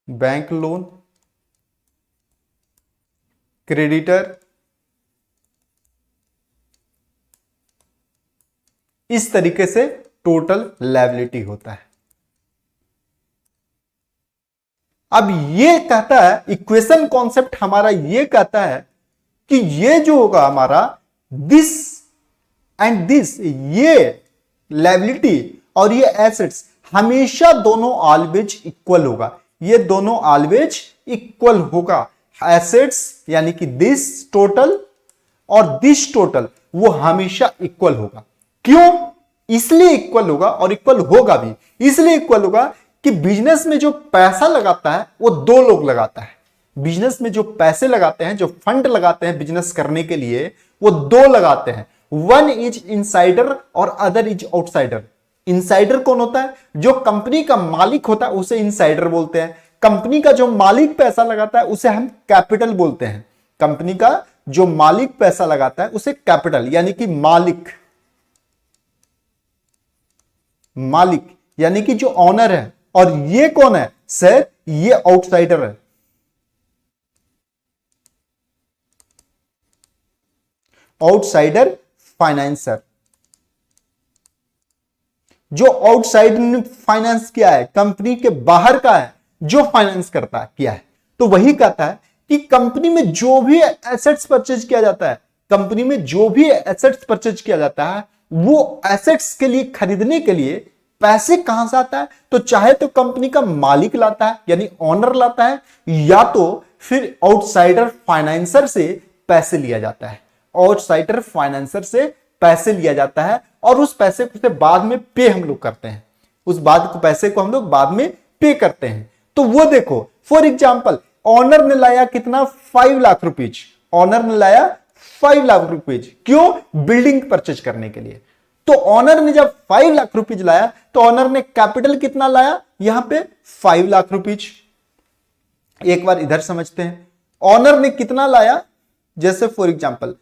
A: बैंक लोन, क्रेडिटर, इस तरीके से टोटल लायबिलिटी होता है। अब ये कहता है, इक्वेशन कॉन्सेप्ट हमारा ये कहता है कि ये जो होगा हमारा दिस एंड दिस, ये लायबिलिटी और ये एसेट्स हमेशा दोनों ऑलवेज इक्वल होगा, ये दोनों ऑलवेज इक्वल होगा। एसेट्स यानी कि दिस टोटल और दिस टोटल वो हमेशा इक्वल होगा। क्यों? इसलिए इक्वल होगा, और इक्वल होगा भी इसलिए इक्वल होगा कि बिजनेस में जो पैसा लगाता है वो दो लोग लगाता है। बिजनेस में जो पैसे लगाते हैं, जो फंड लगाते हैं बिजनेस करने के लिए, वो दो लगाते हैं। वन इज इनसाइडर और अदर इज आउटसाइडर। इनसाइडर कौन होता है? जो कंपनी का मालिक होता है उसे इनसाइडर बोलते हैं। कंपनी का जो मालिक पैसा लगाता है उसे हम कैपिटल बोलते हैं। कंपनी का जो मालिक पैसा लगाता है उसे कैपिटल यानी कि मालिक, मालिक यानी कि जो ऑनर है। और ये कौन है सर? ये आउटसाइडर है। Outsider financer. जो आउटसाइड ने फाइनेंस किया है, कंपनी के बाहर का है जो फाइनेंस करता है, किया है, तो वही कहता है कि कंपनी में जो भी एसेट्स परचेज किया जाता है, कंपनी में जो भी एसेट्स परचेज किया जाता है, वो एसेट्स के लिए खरीदने के लिए पैसे कहां से आता है? तो चाहे तो कंपनी का मालिक लाता है यानी ऑनर लाता है, या तो फिर आउटसाइडर फाइनेंसर से पैसे लिया जाता है। आउटसाइडर फाइनेंसर से पैसे लिया जाता है और उस पैसे को बाद में पे हम लोग करते हैं। उस पैसे को हम लोग बाद में पे करते हैं। तो वो देखो, फॉर एग्जाम्पल ऑनर ने लाया कितना? 5 लाख रुपीज। ऑनर ने लाया 5 लाख रुपीज। क्यों? बिल्डिंग परचेज करने के लिए। तो ऑनर ने जब 5 लाख रुपीज लाया तो ऑनर ने कैपिटल कितना लाया? यहां पे 5 लाख रुपीज। एक बार इधर समझते हैं, ऑनर ने कितना लाया? जैसे फॉर एग्जाम्पल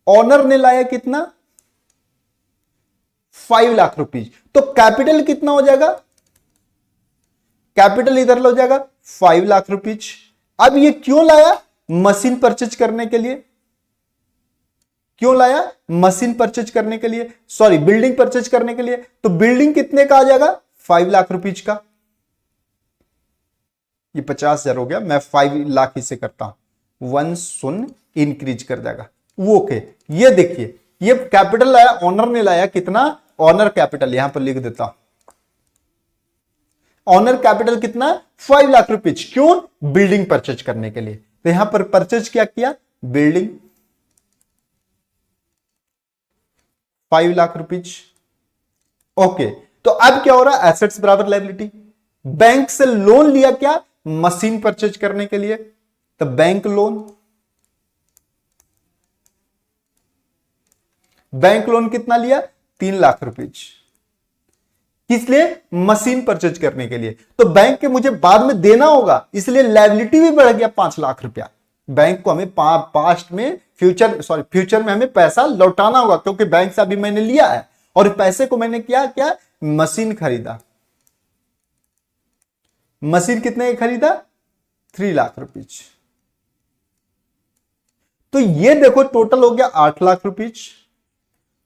A: ऑनर ने लाया कितना? 5 लाख रुपीज। तो कैपिटल कितना हो जाएगा? कैपिटल इधर हो जाएगा 5 लाख रुपीज। अब ये क्यों लाया? मशीन परचेज करने के लिए। क्यों लाया? मशीन परचेज करने के लिए, सॉरी बिल्डिंग परचेज करने के लिए। तो बिल्डिंग कितने का आ जाएगा? 5 लाख रुपीज का। ये 50,000 हो गया, मैं 5 लाख इसे करता हूं, 1 शून्य इंक्रीज कर जाएगा वो। ओके, ये देखिए, ये कैपिटल लाया, ऑनर ने लाया कितना? ऑनर कैपिटल यहां पर लिख देता हूं, ऑनर कैपिटल कितना? 5 लाख रुपीज। क्यों? बिल्डिंग परचेज करने के लिए। तो यहां पर परचेज क्या किया? Building, 5 lakh rupees. ओके, तो अब क्या हो रहा है? एसेट्स बराबर लायबिलिटी। बैंक से लोन लिया क्या? मशीन परचेज करने के लिए, तो बैंक लोन। बैंक लोन कितना लिया? 3 लाख रुपीज। किस लिए? मशीन परचेज करने के लिए। तो बैंक के मुझे बाद में देना होगा, इसलिए लायबिलिटी भी बढ़ गया 5 लाख रुपया। बैंक को हमें पास्ट में, फ्यूचर में हमें पैसा लौटाना होगा, क्योंकि बैंक से अभी मैंने लिया है और पैसे को मैंने क्या मशीन खरीदा। मशीन कितने का खरीदा? 3 लाख रुपीज। तो ये देखो टोटल हो गया 8 लाख रुपीज,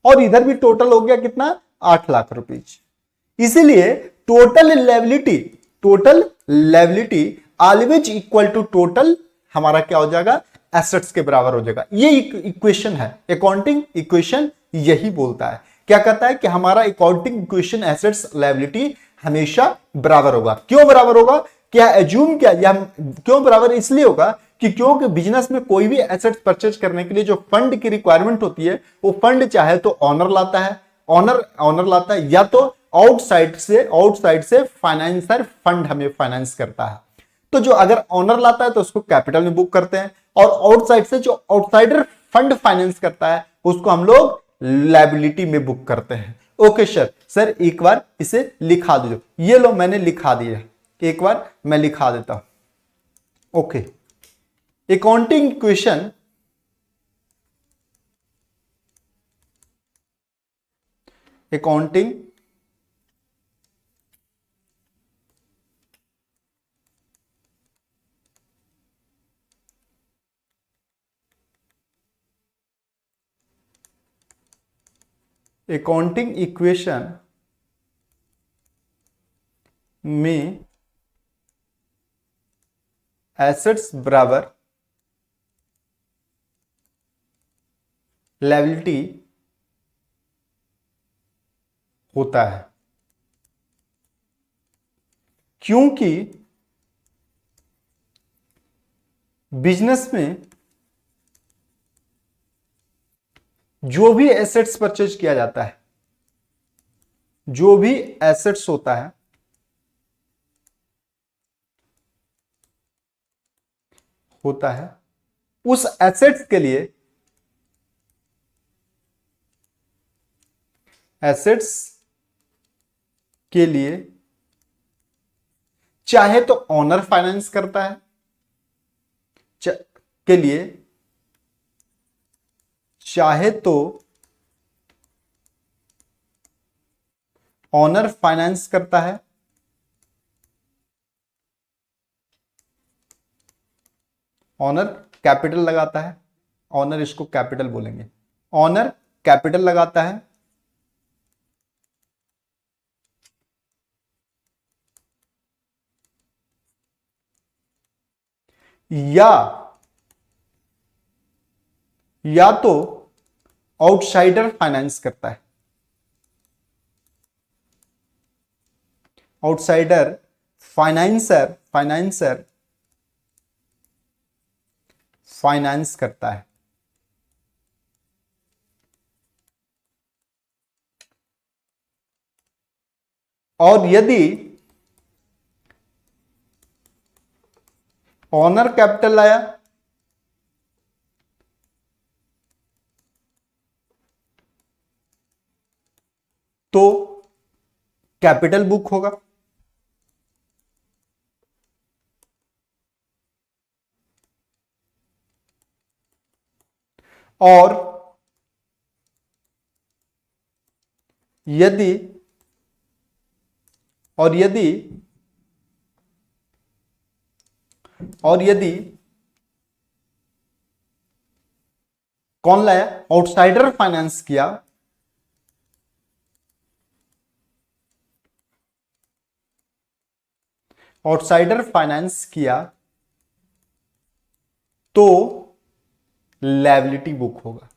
A: और इधर भी टोटल हो गया कितना? 8 लाख रुपीज। इसीलिए total liability always equal to total हमारा क्या हो जाएगा? एसेट्स के बराबर हो जाएगा। ये इक्वेशन है, अकाउंटिंग इक्वेशन यही बोलता है। क्या कहता है कि हमारा अकाउंटिंग इक्वेशन एसेट्स लायबिलिटी हमेशा बराबर होगा। क्यों बराबर होगा? क्या एज्यूम किया, या क्यों बराबर इसलिए होगा कि क्योंकि बिजनेस में कोई भी एसेट्स परचेज करने के लिए जो फंड की रिक्वायरमेंट होती है, वो फंड चाहे तो ऑनर लाता है, ऑनर लाता है, या तो आउटसाइड से फाइनेंसर फंड हमें फाइनेंस करता है। तो जो अगर ऑनर लाता है तो उसको कैपिटल में बुक करते हैं, और आउटसाइड से जो आउटसाइडर फंड फाइनेंस करता है उसको हम लोग लायबिलिटी में बुक करते हैं। ओके सर, सर एक बार इसे लिखा दो। ये लो मैंने लिखा दिया, एक बार मैं लिखा देता हूं। Okay, accounting equation accounting accounting equation में एसेट्स बराबर लायबिलिटी होता है, क्योंकि बिजनेस में जो भी एसेट्स परचेज किया जाता है, जो भी एसेट्स होता है, उस एसेट्स के लिए चाहे तो ऑनर फाइनेंस करता है, चाहे तो ऑनर फाइनेंस करता है, ऑनर कैपिटल लगाता है, ऑनर इसको कैपिटल बोलेंगे, ऑनर कैपिटल लगाता है, या तो आउटसाइडर फाइनेंस करता है, आउटसाइडर फाइनेंसर फाइनेंस करता है। और यदि ऑनर कैपिटल लाया तो कैपिटल बुक होगा, और यदि कौन लाया, आउटसाइडर फाइनेंस किया, तो लायबिलिटी बुक होगा,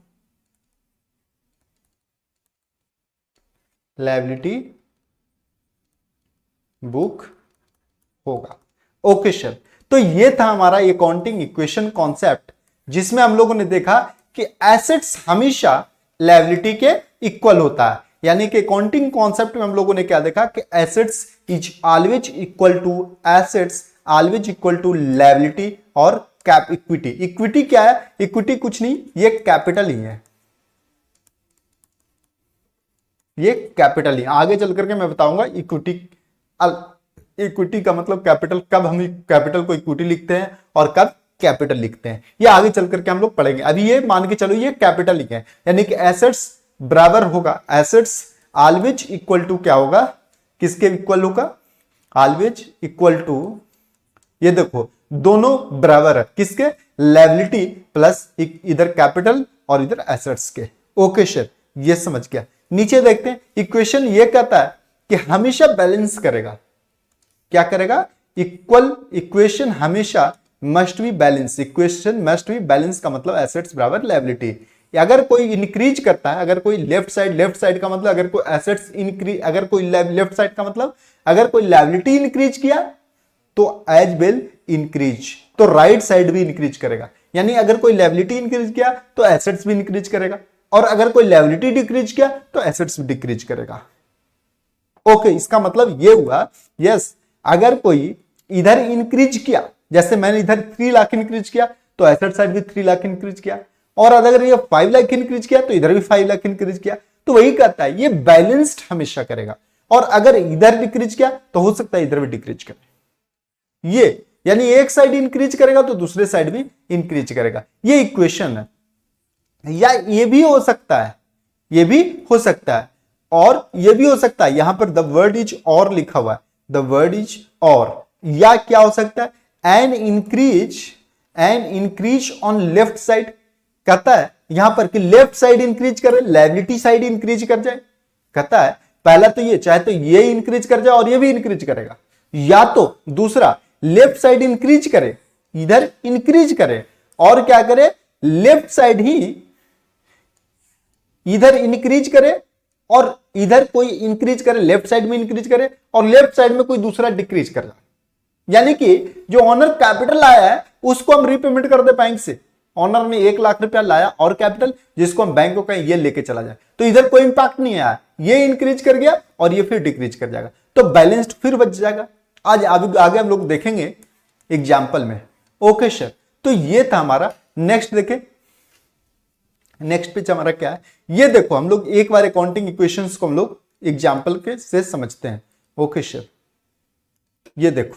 A: लायबिलिटी बुक होगा। ओके सर, तो ये था हमारा अकाउंटिंग इक्वेशन कॉन्सेप्ट, जिसमें हम लोगों ने देखा कि एसेट्स हमेशा लायबिलिटी के इक्वल होता है। यानी कि अकाउंटिंग कॉन्सेप्ट में हम लोगों ने क्या देखा कि assets is always equal to liability और कैप इक्विटी। इक्विटी क्या है, इक्विटी कुछ नहीं, ये कैपिटल ही है, ये कैपिटल ही। आगे चल करके मैं बताऊंगा इक्विटी का मतलब कैपिटल, कब हम कैपिटल को इक्विटी लिखते हैं और कब कैपिटल लिखते हैं, ये आगे चल करके हम लोग पढ़ेंगे। अभी ये मान के चलो ये कैपिटल ही है, यानी कि एसेट्स बराबर होगा, एसेट्स ऑलवेज इक्वल टू क्या होगा, किसके इक्वल होगा, ऑलवेज इक्वल टू, ये देखो दोनों बराबर है किसके, लायबिलिटी प्लस इधर कैपिटल और इधर एसेट्स के। ओके सर, ये समझ गया। नीचे देखते हैं, इक्वेशन ये कहता है कि हमेशा बैलेंस करेगा, क्या करेगा, इक्वेशन हमेशा must be balance, equation must be balance का मतलब एसेट्स बराबर लायबिलिटी। अगर कोई इंक्रीज करता है, अगर कोई लेफ्ट साइड का मतलब, अगर कोई एसेट्स इंक्रीज, अगर कोई लेफ्ट साइड का मतलब अगर कोई लायबिलिटी इंक्रीज किया तो एज वेल इंक्रीज, तो राइट साइड भी इंक्रीज करेगा। यानी अगर कोई लायबिलिटी इंक्रीज किया तो एसेट्स भी इंक्रीज करेगा, और अगर कोई लायबिलिटी डिक्रीज किया तो एसेट्स भी डिक्रीज करेगा। ओके, इसका मतलब ये हुआ, यस, अगर कोई इधर इंक्रीज किया, जैसे मैंने इधर 3 लाख इंक्रीज किया तो एसेट साइड भी 3 लाख इंक्रीज किया, और अगर ये 5 लाख इंक्रीज किया तो इधर भी 5 लाख इंक्रीज किया, तो वही कहता है ये बैलेंस्ड हमेशा करेगा, और अगर इधर डिक्रीज किया तो हो सकता है इधर भी डिक्रीज करे। ये यानी एक साइड इंक्रीज करेगा तो दूसरे साइड भी इंक्रीज करेगा, ये इक्वेशन है। या ये भी हो सकता है, ये भी हो सकता है, और ये भी हो सकता है, यहां पर द वर्ड इज और लिखा हुआ है, द वर्ड इज और, या क्या हो सकता है an increase on left side, कहता है यहां पर कि लेफ्ट साइड इंक्रीज करे, लायबिलिटी साइड इंक्रीज कर जाए, कहता है पहला तो ये, चाहे तो ये इंक्रीज कर जाए और ये भी इंक्रीज करेगा, या तो दूसरा लेफ्ट साइड इंक्रीज करे, इधर इंक्रीज करे, और क्या करे लेफ्ट साइड ही इधर इंक्रीज करे और इधर कोई इंक्रीज करे, लेफ्ट साइड में इंक्रीज करे और लेफ्ट साइड में कोई दूसरा डिक्रीज कर जाए। यानी कि जो ऑनर कैपिटल आया है उसको हम रीपेमेंट कर दे बैंक से। ऑनर ने 1 लाख रुपया लाया और कैपिटल, जिसको हम बैंक को कहें ये लेके चला जाए, तो इधर कोई इंपैक्ट नहीं आया, ये इंक्रीज कर गया और ये फिर डिक्रीज कर जाएगा, तो बैलेंस्ड फिर बच जाएगा। आज आगे हम लोग देखेंगे एग्जाम्पल में। ओके सर, तो ये था हमारा। नेक्स्ट देखें, नेक्स्ट पेज हमारा क्या है, ये देखो हम लोग एक बार अकाउंटिंग इक्वेशंस को हम लोग एग्जाम्पल के से समझते हैं। ओके सर, ये देखो,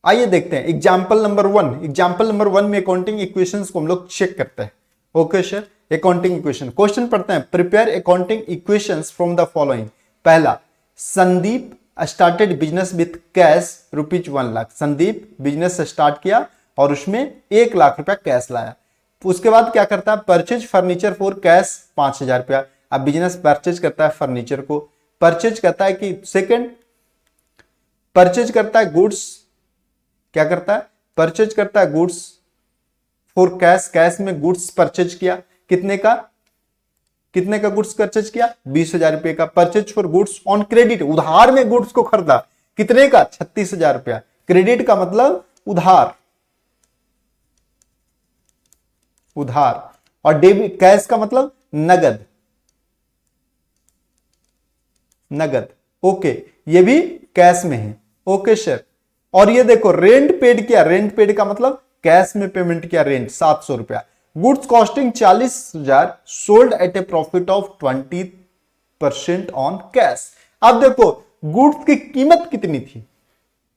A: आइए देखते हैं एग्जाम्पल नंबर 1। एग्जाम्पल नंबर 1 में अकाउंटिंग इक्वेशंस को हम लोग चेक करते हैं। Okay sir, accounting equation question पढ़ते हैं। Prepare accounting equations from the following. पहला, Sandeep started business with cash ₹1 lakh. Sandeep business start किया और उसमें 1 लाख रुपया कैश लाया। उसके बाद क्या करता है, परचेज फर्नीचर फॉर कैश 5,000 रुपया। अब बिजनेस परचेज करता है फर्नीचर को, परचेज करता है कि सेकंड परचेज करता है गुड्स, क्या करता है परचेज करता है गुड्स फॉर कैश, कैश में गुड्स परचेज किया, कितने का गुड्स परचेज किया 20,000 रुपए का। Purchase for goods on credit, उधार में गुड्स को खरीदा, कितने का 36,000 रुपया। क्रेडिट का मतलब उधार, और डेबिट कैश का मतलब नगद। ओके, ये भी कैश में है। ओके सर, और ये देखो रेंट पेड किया, रेंट पेड का मतलब कैश में पेमेंट किया, रेंट 700 रुपया। Goods costing 40,000 sold at A profit of 20% on cash. अब देखो गुड्स की कीमत कितनी थी,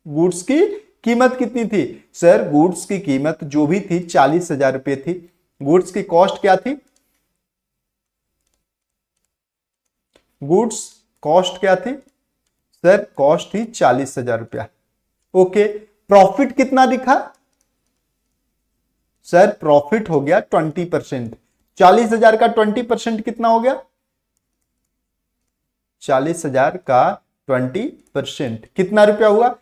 A: गुड्स की कीमत कितनी थी सर, गुड्स की कीमत जो भी थी 40,000 रुपए थी। गुड्स की कॉस्ट क्या थी, गुड्स कॉस्ट क्या थी सर, कॉस्ट थी 40,000 रुपया। ओके, प्रॉफिट कितना दिखा सर, प्रॉफिट हो गया 20%। 40,000 का 20% कितना हो गया, 40,000 का 20% कितना रुपया हुआ,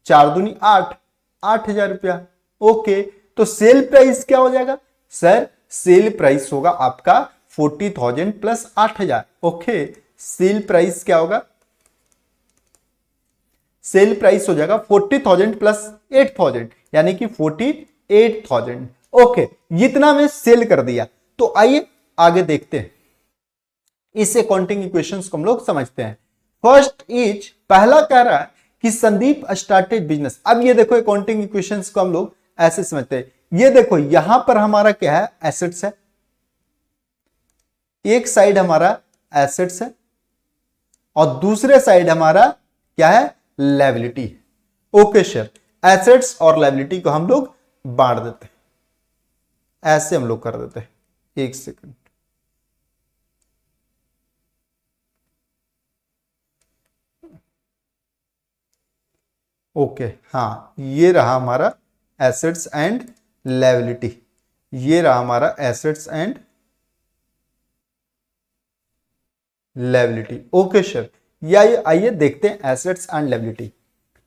A: 4 दूनी 8, 8,000 रुपया। ओके, तो सेल प्राइस क्या हो जाएगा सर, सेल प्राइस होगा आपका 40,000 प्लस 8,000। ओके, सेल प्राइस क्या होगा, सेल प्राइस हो जाएगा 40,000 प्लस 8,000 यानी कि 48,000। ओके, इतना में सेल कर दिया। तो आइए आगे देखते हैं, इस अकाउंटिंग इक्वेशंस को हम लोग समझते हैं। फर्स्ट इज, पहला कह रहा है कि संदीप स्टार्टेड बिजनेस। अब ये देखो अकाउंटिंग इक्वेशंस को हम लोग ऐसे समझते हैं। ये देखो यहां पर हमारा क्या है, एसेट्स है, एक साइड हमारा एसेट्स है और दूसरे साइड हमारा क्या है, लायबिलिटी। ओके सर, एसेट्स और लायबिलिटी को हम लोग बांट देते हैं, ऐसे हम लोग कर देते हैं। एक सेकंड, ओके, हाँ ये रहा हमारा एसेट्स एंड लायबिलिटी, ये रहा हमारा assets and liability. Okay sir, या आइए देखते हैं एसेट्स एंड लायबिलिटी।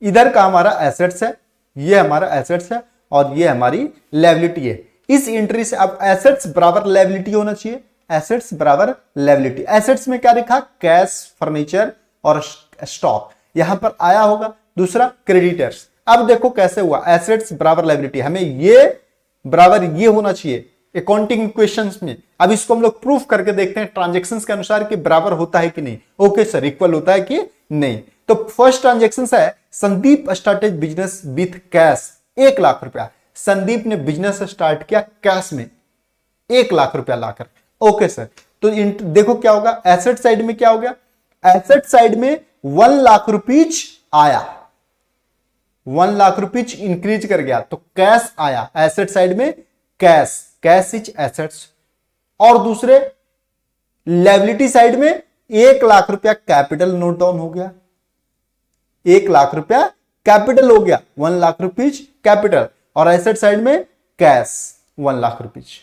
A: इधर का हमारा एसेट्स है, ये हमारा एसेट्स है और ये हमारी लायबिलिटी है। इस एंट्री से अब एसेट्स बराबर लायबिलिटी होना चाहिए, एसेट्स बराबर लायबिलिटी। एसेट्स में क्या लिखा, कैश, फर्नीचर और स्टॉक, यहां पर आया होगा। दूसरा क्रेडिटर्स। अब देखो कैसे हुआ, एसेट्स बराबर लायबिलिटी, हमें ये बराबर ये होना चाहिए अकाउंटिंग इक्वेशंस में। अब इसको हम लोग प्रूफ करके देखते हैं ट्रांजैक्शंस के अनुसार कि बराबर होता है कि नहीं। ओके सर, इक्वल होता है कि नहीं। तो फर्स्ट ट्रांजैक्शन है, Sandeep started business with cash 1 lakh रुपया। संदीप ने बिजनेस स्टार्ट किया कैश में 1,00,000 रुपया लाकर। ओके सर, तो देखो क्या होगा, एसेट साइड में क्या हो गया, एसेट साइड में 1,00,000 रुपीज आया, 1,00,000 रुपीज इंक्रीज कर गया, तो कैश आया एसेट साइड में, कैश, कैश इज एसेट्स। और दूसरे लायबिलिटी साइड में 1,00,000 रुपया कैपिटल नोट डाउन हो गया, 1,00,000 रुपया कैपिटल हो गया, 1,00,000 रुपीज कैपिटल, और एसेट साइड में cash 1,00,000 rupees.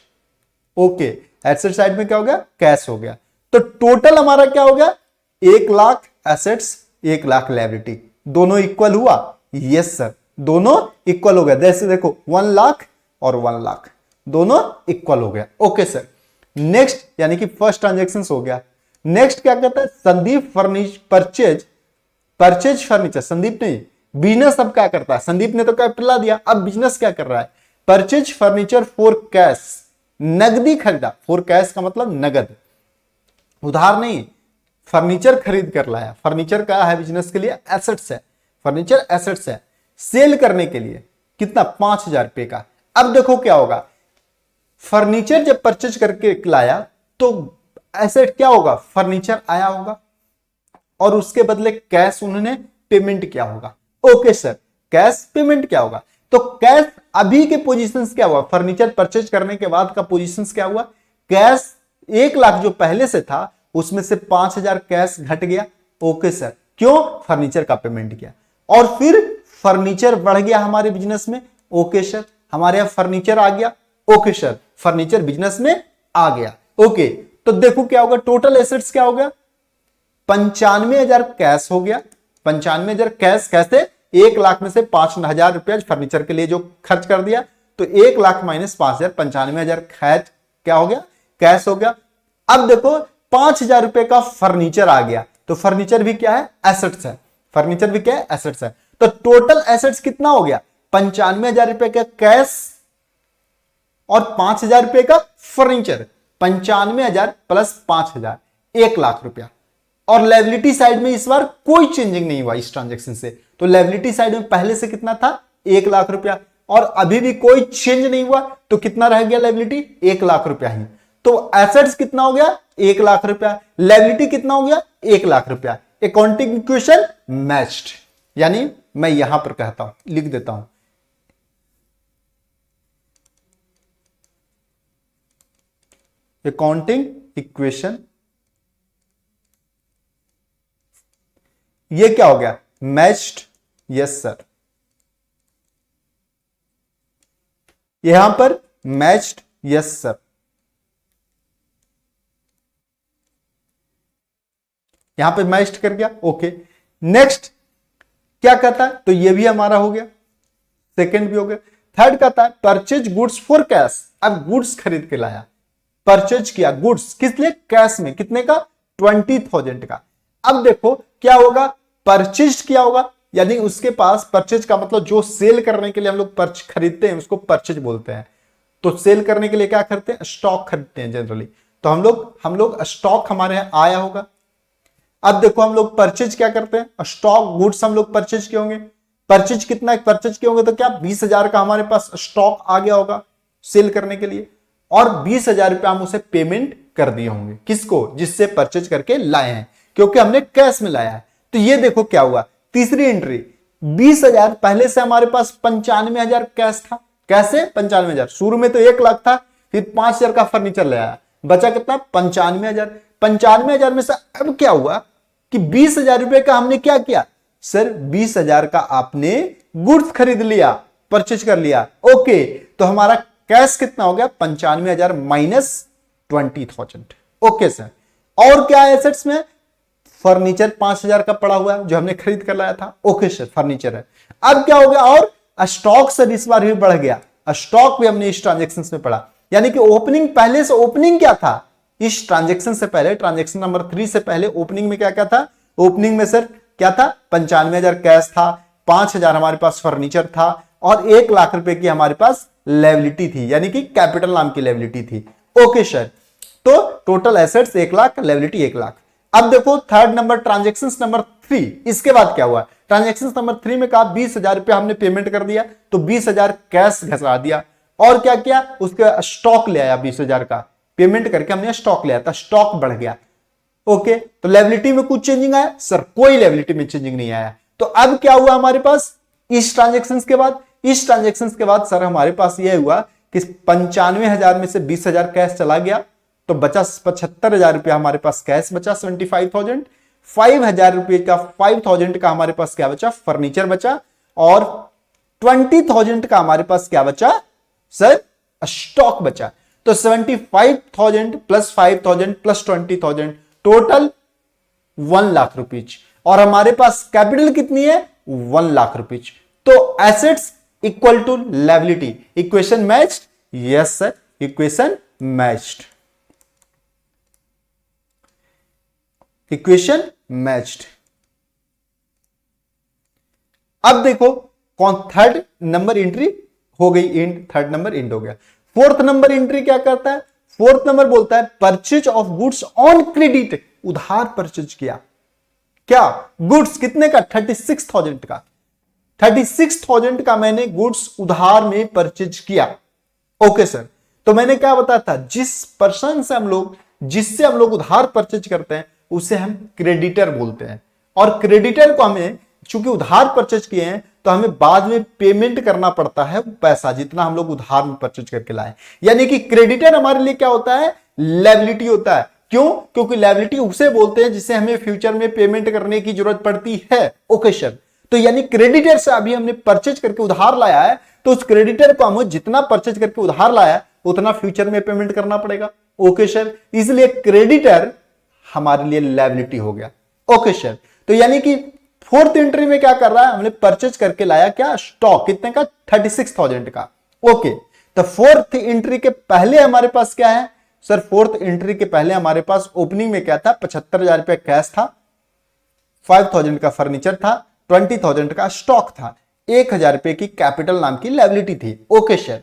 A: Okay, asset side में क्या हो गया, कैश हो गया। तो टोटल हमारा क्या हो गया, 1,00,000 एसेट्स, 1,00,000 लायबिलिटी, दोनों इक्वल हुआ। यस सर, दोनों इक्वल हो गया। जैसे देखो 1,00,000 और 1,00,000 दोनों इक्वल हो गया। ओके सर, नेक्स्ट यानी कि फर्स्ट ट्रांजेक्शन हो गया। नेक्स्ट क्या कहता है, संदीप परचेज फर्नीचर, संदीप नहीं, बिजनेस अब क्या करता है, संदीप ने तो कैपिटल ला दिया, अब बिजनेस क्या कर रहा है, परचेज फर्नीचर फॉर कैश, नगदी खरीदा, फॉर कैश का मतलब नगद, उधार नहीं, फर्नीचर खरीद कर लाया। फर्नीचर का है बिजनेस के लिए एसेट्स है, फर्नीचर एसेट्स है, सेल करने के लिए कितना, 5,000 रुपए का। अब देखो क्या होगा, फर्नीचर जब परचेज करके लाया तो एसेट क्या होगा, फर्नीचर आया होगा, और उसके बदले कैश उन्होंने पेमेंट किया होगा। ओके सर, कैश पेमेंट क्या होगा, तो कैश अभी के पोजीशंस क्या हुआ, फर्नीचर परचेज करने के बाद का पोजीशंस क्या हुआ, कैश 1,00,000 जो पहले से था उसमें से 5,000 कैश घट गया। ओके सर, क्यों, फर्नीचर का पेमेंट किया, और फिर फर्नीचर बढ़ गया हमारे बिजनेस में। ओके सर, हमारे यहां फर्नीचर आ गया। ओके सर, फर्नीचर बिजनेस में आ गया। ओके, तो देखो क्या होगा, टोटल एसेट्स क्या हो गया, 95,000 कैश हो गया, 95,000 कैश, कैसे, 1,00,000 में से 5,000 रुपया फर्नीचर के लिए जो खर्च कर दिया, तो 1,00,000 माइनस 5,000, 95,000 खर्च क्या हो गया, कैश हो गया। अब देखो 5,000 रुपए का फर्नीचर आ गया, तो फर्नीचर भी क्या है, एसेट्स है, फर्नीचर भी क्या है, एसेट्स है। तो टोटल एसेट्स कितना हो गया, 95,000 रुपए का कैश और 5,000 रुपए का फर्नीचर, 95,000 प्लस 5,000, 1,00,000 रुपया। और लायबिलिटी साइड में इस बार कोई चेंजिंग नहीं हुआ इस ट्रांजेक्शन से, तो लायबिलिटी साइड में पहले से कितना था, 1,00,000 रुपया, और अभी भी कोई चेंज नहीं हुआ, तो कितना रह गया लायबिलिटी, 1,00,000 रुपया ही। तो एसेट्स कितना हो गया, 1,00,000 रुपया, लायबिलिटी कितना हो गया, 1,00,000 रुपया। अकाउंटिंग इक्वेशन मैच्ड, यानी मैं यहां पर कहता हूं, लिख देता हूं, अकाउंटिंग इक्वेशन, ये क्या हो गया, मैच्ड। यस सर, यहां पर मैच्ड, यस सर, यहां पे मैच्ड कर गया। ओके, नेक्स्ट क्या कहता है, तो ये भी हमारा हो गया, सेकंड भी हो गया। थर्ड कहता है परचेज गुड्स फॉर कैश, अब गुड्स खरीद के लाया, परचेज किया गुड्स, किस लिए, कैश में, कितने का, 20,000 का। अब देखो क्या होगा, परचेज किया होगा, यानी उसके पास, परचेज का मतलब जो सेल करने के लिए हम लोग खरीदते हैं उसको परचेज बोलते हैं। तो सेल करने के लिए क्या करते हैं, स्टॉक खरीदते हैं जनरली, तो हम लोग स्टॉक हमारे यहां आया होगा। अब देखो हम लोग परचेज क्या करते हैं, स्टॉक गुड्स हम लोग परचेज किए होंगे, परचेज कितना परचेज किए होंगे, तो क्या 20,000 का हमारे पास स्टॉक आ गया होगा सेल करने के लिए, और 20,000 रुपया हम उसे पेमेंट कर दिए होंगे, किसको, जिससे परचेज करके लाए हैं, क्योंकि हमने कैश में लाया है। तो ये देखो क्या हुआ, तीसरी एंट्री, 20,000, पहले से हमारे पास 95,000 कैश था, कैसे 95,000, शुरू में तो 1,00,000 था, फिर 5,000 का फर्नीचर ले आया, बचा कितना, 95,000। 95,000 में से अब क्या हुआ कि 20,000 रुपए का हमने क्या किया, सर 20,000 का आपने गुड्स खरीद लिया, परचेज कर लिया। ओके, तो हमारा कैश कितना हो गया, 95,000 माइनस 20,000। ओके सर, और क्या है एसेट्स में, फर्नीचर 5,000 का पड़ा हुआ है जो हमने खरीद कर लाया था। ओके सर, फर्नीचर है। अब क्या हो गया, और स्टॉक सर इस बार भी बढ़ गया, स्टॉक भी हमने इस ट्रांजेक्शन में पढ़ा, यानी कि ओपनिंग, पहले से ओपनिंग क्या था इस ट्रांजेक्शन से पहले, ट्रांजेक्शन नंबर 3 से पहले ओपनिंग में क्या क्या था, ओपनिंग में सर क्या था, 95,000 कैश था, 5,000 हमारे पास फर्नीचर था, और 1,00,000 रुपए की हमारे पास लायबिलिटी थी, यानी कि कैपिटल नाम की लायबिलिटी थी। ओके सर, तो टोटल एसेट्स 1,00,000, लायबिलिटी 1,00,000। अब देखो थर्ड नंबर, ट्रांजेक्शन नंबर 3, इसके बाद क्या हुआ, ट्रांजेक्शन नंबर 3 में कहा 20,000 रुपया हमने पेमेंट कर दिया, तो 20,000 कैश घसा दिया, और क्या किया, उसके स्टॉक ले आया 20,000 का, पेमेंट करके हमने स्टॉक ले आया था, स्टॉक बढ़ गया। ओके, तो लायबिलिटी में कुछ चेंजिंग आया सर? कोई लायबिलिटी में चेंजिंग नहीं आया। तो अब क्या हुआ हमारे पास इस ट्रांजेक्शन के बाद? इस ट्रांजेक्शन के बाद सर हमारे पास यह हुआ कि 95,000 में से 20,000 कैश चला गया, तो बचा 75,000 रुपया हमारे पास कैश बचा, 75,000। 5,000 रुपये का 5,000 का हमारे पास क्या बचा? फर्नीचर बचा। और 20,000 का हमारे पास क्या बचा सर? स्टॉक बचा। तो 75,000 plus 5,000 plus 20,000 total 1 lakh rupees. और हमारे पास कैपिटल कितनी है? 1 लाख रुपीज। तो assets equal to liability. Equation matched? Yes sir, equation matched. Equation matched. अब देखो कौन थर्ड नंबर एंट्री हो गई, एंड थर्ड नंबर एंड हो गया। फोर्थ नंबर एंट्री क्या करता है? फोर्थ नंबर बोलता है purchase of goods on credit, उधार परचेज किया। क्या गुड्स कितने का? 36,000 का। 36,000 का मैंने गुड्स उधार में परचेज किया। ओके सर, तो मैंने क्या बताया था, जिस पर्सन से हम लोग जिससे हम लोग उधार परचेज करते हैं उसे हम क्रेडिटर बोलते हैं। और क्रेडिटर को हमें चूंकि उधार परचेज किए हैं तो हमें बाद में पेमेंट करना पड़ता है पैसा जितना हम लोग उधार में परचेज करके लाए। यानी कि क्रेडिटर हमारे लिए क्या होता है? लायबिलिटी होता है। क्यों? क्योंकि लायबिलिटी उसे बोलते हैं जिसे हमें फ्यूचर में पेमेंट करने की जरूरत पड़ती है। ओके सर, तो यानी क्रेडिटर से अभी हमने परचेज करके उधार लाया है, तो उस क्रेडिटर को हमें जितना परचेज करके उधार लाया उतना फ्यूचर में पेमेंट करना पड़ेगा। ओके सर, इसलिए क्रेडिटर हमारे लिए लायबिलिटी हो गया। ओके सर, तो यानी कि फोर्थ एंट्री में क्या कर रहा है? हमने परचेज करके लाया क्या? स्टॉक कितने का? 36,000 का। ओके, तो फोर्थ एंट्री के पहले हमारे पास क्या है सर? फोर्थ एंट्री के पहले हमारे पास ओपनिंग में क्या था? 75,000 रुपया कैश था, 5,000 का फर्नीचर था, 20,000 का स्टॉक था, 1,000 रुपए की कैपिटल नाम की लायबिलिटी थी। ओके सर,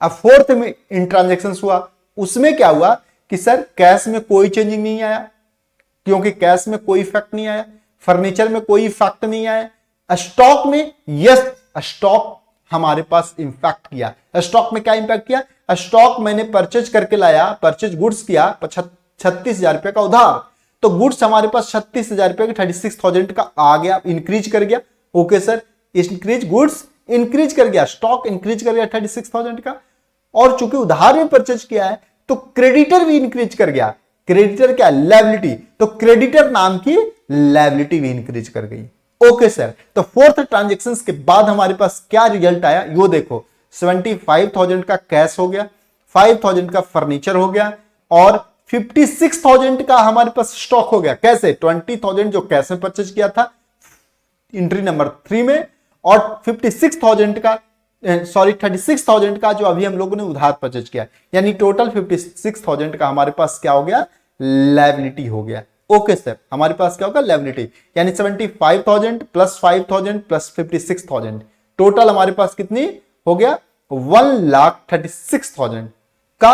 A: अब फोर्थ में इन ट्रांजेक्शन हुआ, उसमें क्या हुआ कि सर कैश में कोई चेंजिंग नहीं आया, क्योंकि कैश में कोई इफेक्ट नहीं आया, फर्नीचर में कोई इफेक्ट नहीं आया। स्टॉक में यस, स्टॉक हमारे पास इंपैक्ट किया। स्टॉक में क्या इंपैक्ट किया? स्टॉक मैंने परचेज करके लाया, परचेज गुड्स किया 36,000 रुपए का उधार, तो गुड्स हमारे पास 36,000 रुपए का 36,000 का आ गया, इंक्रीज कर गया। Okay sir, increase goods increase कर गया, स्टॉक इंक्रीज कर गया 36,000 का। और चूंकि उधार में परचेज किया है तो क्रेडिटर भी इंक्रीज कर गया। क्रेडिटर क्या? लायबिलिटी, तो क्रेडिटर नाम की लायबिलिटी भी इंक्रीज कर गई। ओके सर, तो फोर्थ ट्रांजेक्शन के बाद हमारे पास क्या रिजल्ट आया यो देखो, 75,000 का कैश हो गया, 5,000 का फर्नीचर हो गया और 56,000 का हमारे पास स्टॉक हो गया। कैसे? 20,000 जो कैश में परचेज किया था एंट्री नंबर 3 में, और 56,000 का 36,000 का जो अभी हम लोगों ने उधार परचेज किया, यानी टोटल 56,000 का हमारे पास क्या हो गया? लायबिलिटी हो गया। ओके सर, हमारे पास क्या होगा? लायबिलिटी, यानी 75,000 प्लस 5,000 प्लस 56,000 टोटल हमारे पास कितनी हो गया? 1,36,000 का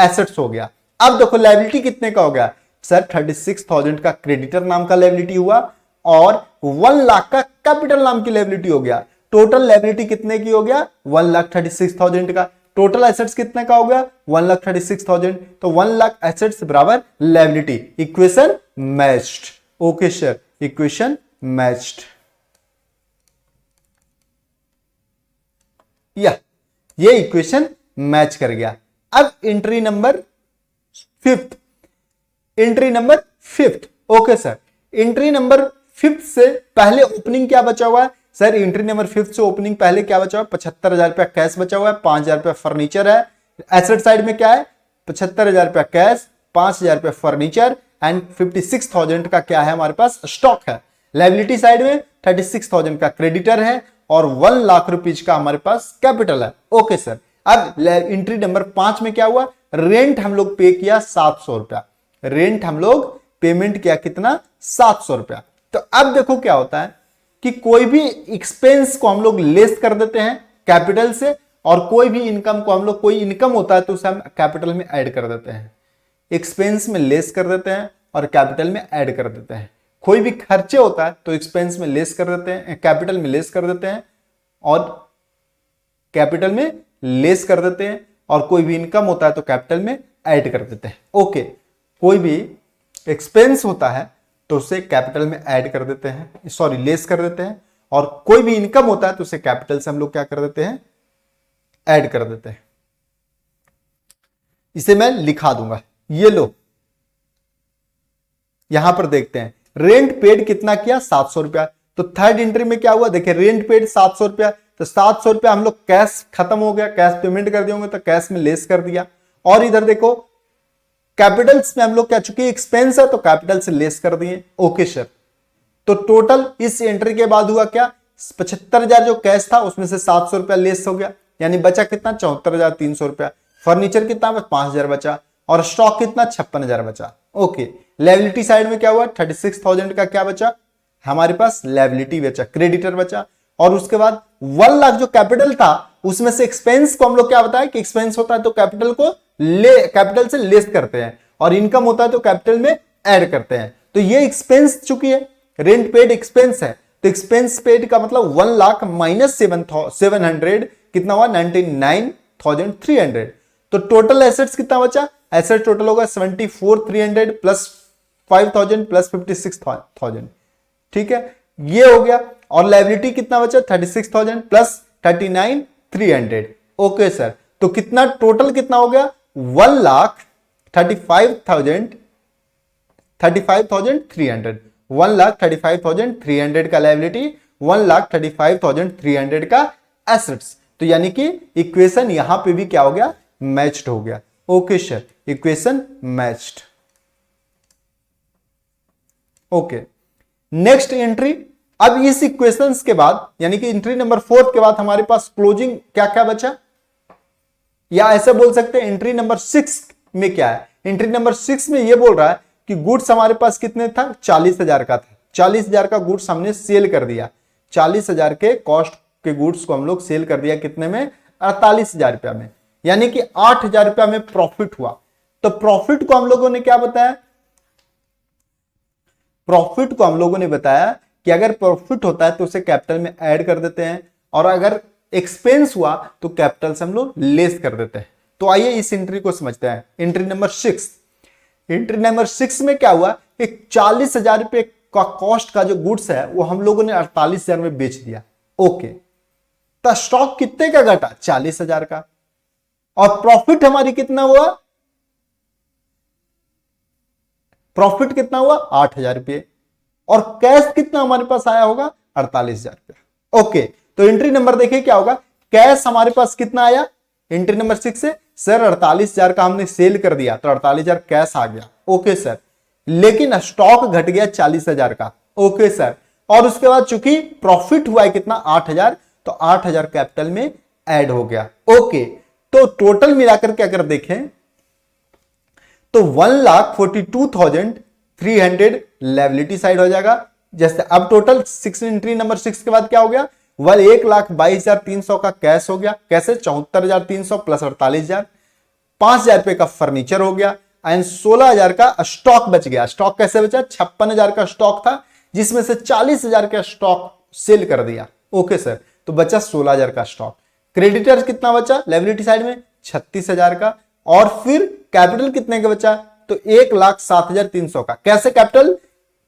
A: एसेट्स हो गया। अब देखो लायबिलिटी कितने का हो गया सर? 36,000 का क्रेडिटर नाम का लायबिलिटी हुआ और 1 लाख का कैपिटल नाम की लायबिलिटी हो गया। टोटल लायबिलिटी कितने की हो गया? 1,36,000 का। टोटल एसेट्स कितने का हो गया? 1,36,000। तो 1 लाख एसेट्स बराबर liability. Equation matched. Okay sir, equation matched. या ये इक्वेशन मैच कर गया। अब entry number fifth, entry number fifth. Okay sir, entry number fifth से पहले ओपनिंग क्या बचा हुआ है सर? एंट्री नंबर फिफ्थ से ओपनिंग पहले क्या बचा हुआ है? 75,000 रुपया कैश बचा हुआ है, 5,000 रुपया फर्नीचर है। एसेट साइड में क्या है? 75,000 रुपया कैश, 5,000 रुपया फर्नीचर एंड 56,000 का क्या है हमारे पास? स्टॉक है। लायबिलिटी साइड में 36,000 का क्रेडिटर है और 1 लाख रुपीज का हमारे पास कैपिटल है। ओके सर, अब एंट्री नंबर 5 में क्या हुआ? रेंट हम लोग पे किया 700 रुपया। रेंट हम लोग पेमेंट किया कितना? 700 रुपया। तो अब देखो क्या होता है कि कोई भी एक्सपेंस को हम लोग लेस कर देते हैं कैपिटल से, और कोई भी इनकम को हम लोग, कोई इनकम होता है तो उसे हम कैपिटल में ऐड कर देते हैं। एक्सपेंस में लेस कर देते हैं और कैपिटल में ऐड कर देते हैं। कोई भी खर्चे होता है तो एक्सपेंस में लेस कर देते हैं, कैपिटल में लेस कर देते हैं और कैपिटल में लेस कर देते हैं, और कोई भी इनकम होता है तो कैपिटल में ऐड कर देते हैं। ओके, कोई भी एक्सपेंस होता है तो उसे कैपिटल में ऐड कर देते हैं, सॉरी लेस कर देते हैं, और कोई भी इनकम होता है तो उसे कैपिटल से हम लोग क्या कर देते हैं, ऐड कर देते हैं। इसे मैं लिखा दूंगा, ये लो, यहां पर देखते हैं रेंट पेड कितना किया, 700 रुपया। तो थर्ड एंट्री में क्या हुआ, देखिए रेंट पेड 700 रुपया, तो 700 रुपया हम लोग कैश खत्म हो गया, कैश पेमेंट कर दिए होंगे तो कैश में लेस कर दिया। और इधर देखो कैपिटल्स में हम लोग क्या चुके, एक्सपेंस है तो कैपिटल से लेस कर दिए। ओके सर, तो टोटल इस एंट्री के बाद हुआ क्या, 75,000 जो कैश था उसमें से 700 रुपया लेस हो गया, यानी बचा कितना, 74,300 रुपया। फर्नीचर कितना, 5,000 बचा, और स्टॉक कितना, 56,000 बचा। ओके, लायबिलिटी साइड में क्या हुआ, 36,000 का क्या बचा, हमारे पास लायबिलिटी बचा, क्रेडिटर बचा। और उसके बाद 1 लाख जो कैपिटल था उसमें से एक्सपेंस को हम लोग क्या बताया कि एक्सपेंस होता है तो कैपिटल को कैपिटल से लेस करते हैं, और इनकम होता है तो कैपिटल में ऐड करते हैं। तो ये एक्सपेंस चुकी है, रेंट पेड एक्सपेंस है, तो एक्सपेंस पेड का मतलब 1 लाख माइनस 700 कितना हुआ, 99,300। तो टोटल एसेट्स कितना बचा, एसेट टोटल होगा 74,300 प्लस 5,000 प्लस 56,000, ठीक है, ये हो गया। और लायबिलिटी कितना बचा, 36,000 प्लस 39,300। ओके सर, तो कितना टोटल कितना हो गया, 1,35,300, 1,35,300 का लायबिलिटी, 1,35,300 का एसेट्स। तो यानी कि इक्वेशन यहां पे भी क्या हो गया, मैच्ड हो गया। Okay sir, equation matched. Okay, next entry. अब इस इक्वेशंस के बाद यानी कि एंट्री नंबर 4 के बाद हमारे पास क्लोजिंग क्या क्या बचा, या ऐसे बोल सकते हैं एंट्री नंबर 6 में क्या है। एंट्री नंबर 6 में यह बोल रहा है कि गुड्स हमारे पास कितने था, 40,000 का था, 40,000 का गुड्स हमने सेल कर दिया, 40,000 के कॉस्ट के गुड्स को हम लोग सेल कर दिया कितने में, 48,000 रुपया में, यानी कि 8,000 रुपया में प्रॉफिट हुआ। तो प्रॉफिट को हम लोगों ने क्या बताया, प्रॉफिट को हम लोगों ने बताया कि अगर प्रॉफिट होता है तो उसे कैपिटल में ऐड कर देते हैं, और अगर एक्सपेंस हुआ तो कैपिटल से हम लोग लेस कर देते हैं। तो आइए इस एंट्री को समझते हैं। एंट्री नंबर 6, एंट्री नंबर 6 में क्या हुआ, एक 40,000 रुपए का कॉस्ट का जो गुड्स है वो हम लोगों ने 48,000 में बेच दिया। ओके, तो स्टॉक कितने का घटा, 40,000 का, और प्रॉफिट हमारी कितना हुआ, प्रॉफिट कितना हुआ, 8,000 रुपये, और कैश कितना हमारे पास आया होगा, 48,000 रुपया। ओके, तो एंट्री नंबर देखिए क्या होगा, कैश हमारे पास कितना आया एंट्री नंबर 6 से, सर 48,000 का हमने सेल कर दिया तो 48,000 कैश आ गया। ओके सर, लेकिन स्टॉक घट गया 40,000 का। ओके सर, और उसके बाद चूंकि प्रॉफिट हुआ है कितना, 8,000, तो 8,000 कैपिटल में ऐड हो गया। ओके, तो टोटल मिलाकर के अगर देखें तो 1,42,300 लायबिलिटी साइड हो जाएगा। जैसे अब टोटल 6 एंट्री नंबर 6 के बाद क्या हो गया, 1,22,300 का कैश हो गया, कैसे 74,300 प्लस 48,000, 5,000 रुपए का फर्नीचर हो गया, एंड 16,000 का स्टॉक बच गया। स्टॉक कैसे बचा, 56,000 का स्टॉक था जिसमें से 40,000 का स्टॉक सेल कर दिया। ओके सर, तो बचा 16,000 का स्टॉक। क्रेडिटर्स कितना बचा लायबिलिटी साइड में, 36,000 का, और फिर कैपिटल कितने का बचा, तो 1,07,300 का। कैसे कैपिटल,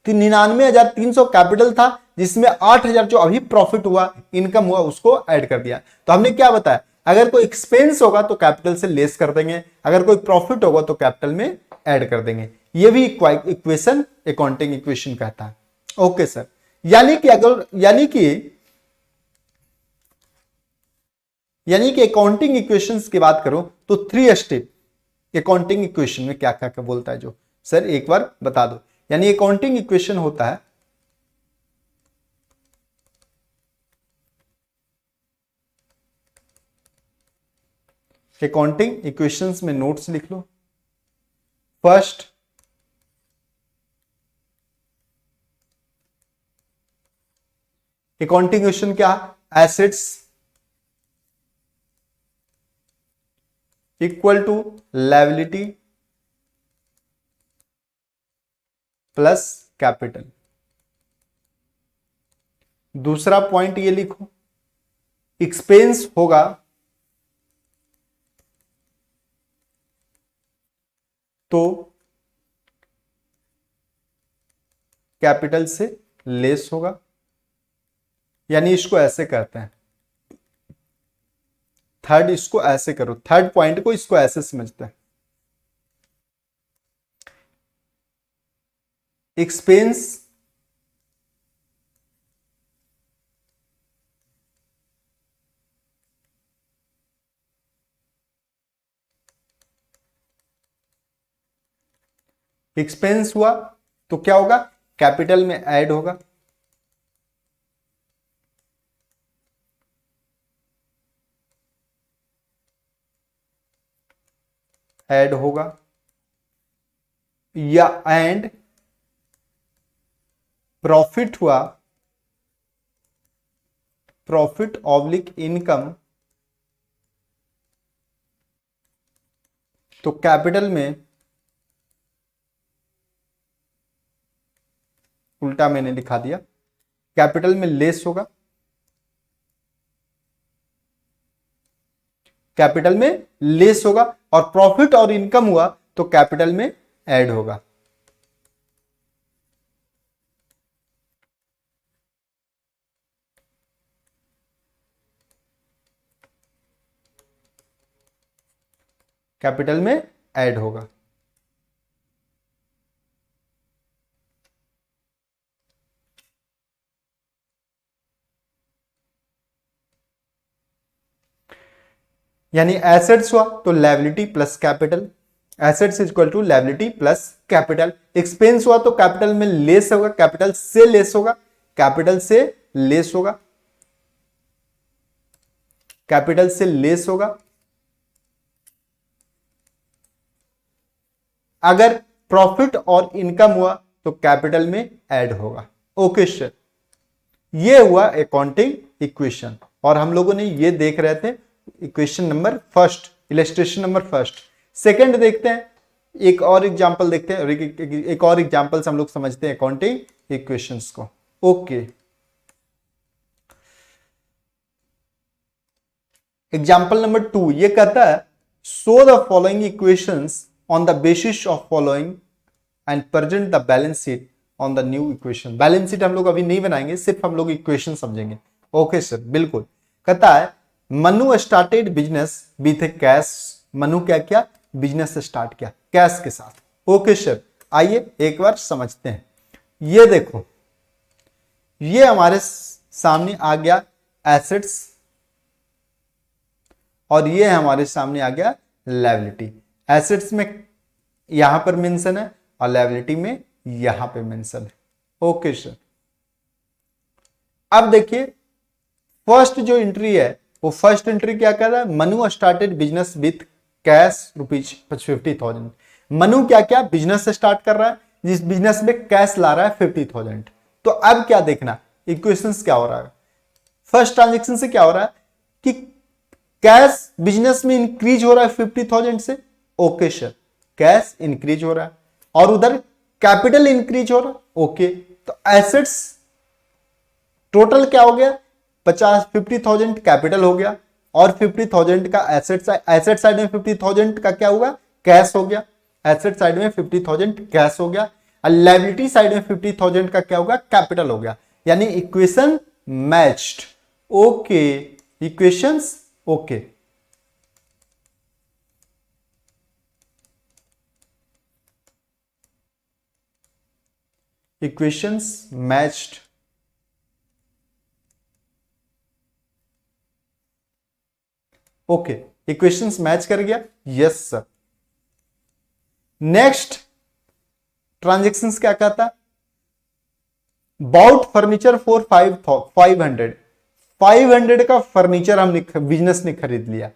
A: 99,300 कैपिटल था जिसमें 8,000 जो अभी प्रॉफिट हुआ, इनकम हुआ, उसको ऐड कर दिया। तो हमने क्या बताया, अगर कोई एक्सपेंस होगा तो कैपिटल से लेस कर देंगे, अगर कोई प्रॉफिट होगा तो कैपिटल में ऐड कर देंगे। ये भी इक्वेशन अकाउंटिंग इक्वेशन कहता है। ओके सर, यानी कि अगर यानी कि अकाउंटिंग इक्वेशंस की बात करो तो 3 स्टेप अकाउंटिंग इक्वेशन में क्या क्या बोलता है, जो सर एक बार बता दो। यानी अकाउंटिंग इक्वेशन होता है, अकाउंटिंग इक्वेशंस में नोट्स लिख लो। फर्स्ट, अकाउंटिंग इक्वेशन क्या, assets equal to liability plus capital. दूसरा पॉइंट ये लिखो, एक्सपेंस होगा तो कैपिटल से लेस होगा, यानी इसको ऐसे कहते हैं थर्ड, इसको ऐसे करो, थर्ड पॉइंट को इसको ऐसे समझते हैं। एक्सपेंस एक्सपेंस हुआ तो क्या होगा, कैपिटल में ऐड होगा, ऐड होगा, या एंड प्रॉफिट हुआ, प्रॉफिट ऑब्लिक इनकम, तो कैपिटल में, उल्टा मैंने लिखा दिया, कैपिटल में लेस होगा, कैपिटल में लेस होगा, और प्रॉफिट और इनकम हुआ तो कैपिटल में ऐड होगा। कैपिटल में ऐड होगा। यानी एसेट्स हुआ तो liability plus capital, assets is equal to liability plus capital. Expense हुआ तो कैपिटल में लेस होगा, कैपिटल से लेस होगा, कैपिटल से लेस होगा, कैपिटल से लेस होगा। अगर प्रॉफिट और इनकम हुआ तो कैपिटल में ऐड होगा। ओके सर, ये हुआ अकाउंटिंग इक्वेशन, और हम लोगों ने ये देख रहे थे equation number first, illustration number first. Second देखते हैं, एक और एग्जांपल देखते हैं, एक और एग्जांपल से हम लोग समझते हैं अकाउंटिंग इक्वेशंस को। ओके, एग्जांपल नंबर 2 ये कहता है show the following equations on the basis of following and present the balance sheet on the new equation. Balance sheet हम लोग अभी नहीं बनाएंगे, सिर्फ हम लोग इक्वेशन समझेंगे। ओके सर, बिल्कुल। कहता है Manu started business with cash, Manu क्या किया, बिजनेस स्टार्ट किया कैश के साथ। ओके सर, आइए एक बार समझते हैं। ये देखो, ये हमारे सामने आ गया एसेट्स, और ये हमारे सामने आ गया लायबिलिटी। एसेट्स में यहां पर मेंशन है और लायबिलिटी में यहां पे मेंशन है। ओके सर, अब देखिए फर्स्ट जो एंट्री है, वो फर्स्ट एंट्री क्या कर रहा है, Manu started business with cash rupees 50,000। Manu क्या क्या बिजनेस स्टार्ट कर रहा है, जिस बिजनेस में कैश ला रहा है 50,000। तो अब क्या देखना, इक्वेशंस क्या हो रहा है, फर्स्ट ट्रांजेक्शन से क्या हो रहा है कि कैश बिजनेस में इंक्रीज हो रहा है 50,000 से। ओके सर, कैश इंक्रीज हो रहा है, और उधर कैपिटल इंक्रीज हो रहा है। ओके, तो एसेट्स टोटल क्या हो गया, 50,000 कैपिटल हो गया, और 50,000 का एसेट साइड में 50,000 का क्या हुआ, कैश हो गया। एसेट साइड में 50,000 कैश हो गया, और लायबिलिटी साइड में 50,000 का क्या होगा, कैपिटल हो गया। यानी equation matched. Okay, equations okay. Equations matched. Okay, equations match कर गया, यस सर। नेक्स्ट ट्रांजेक्शंस क्या कहता है, बाउट फर्नीचर फॉर 500, 500 का फर्नीचर हम बिजनेस ने खरीद लिया,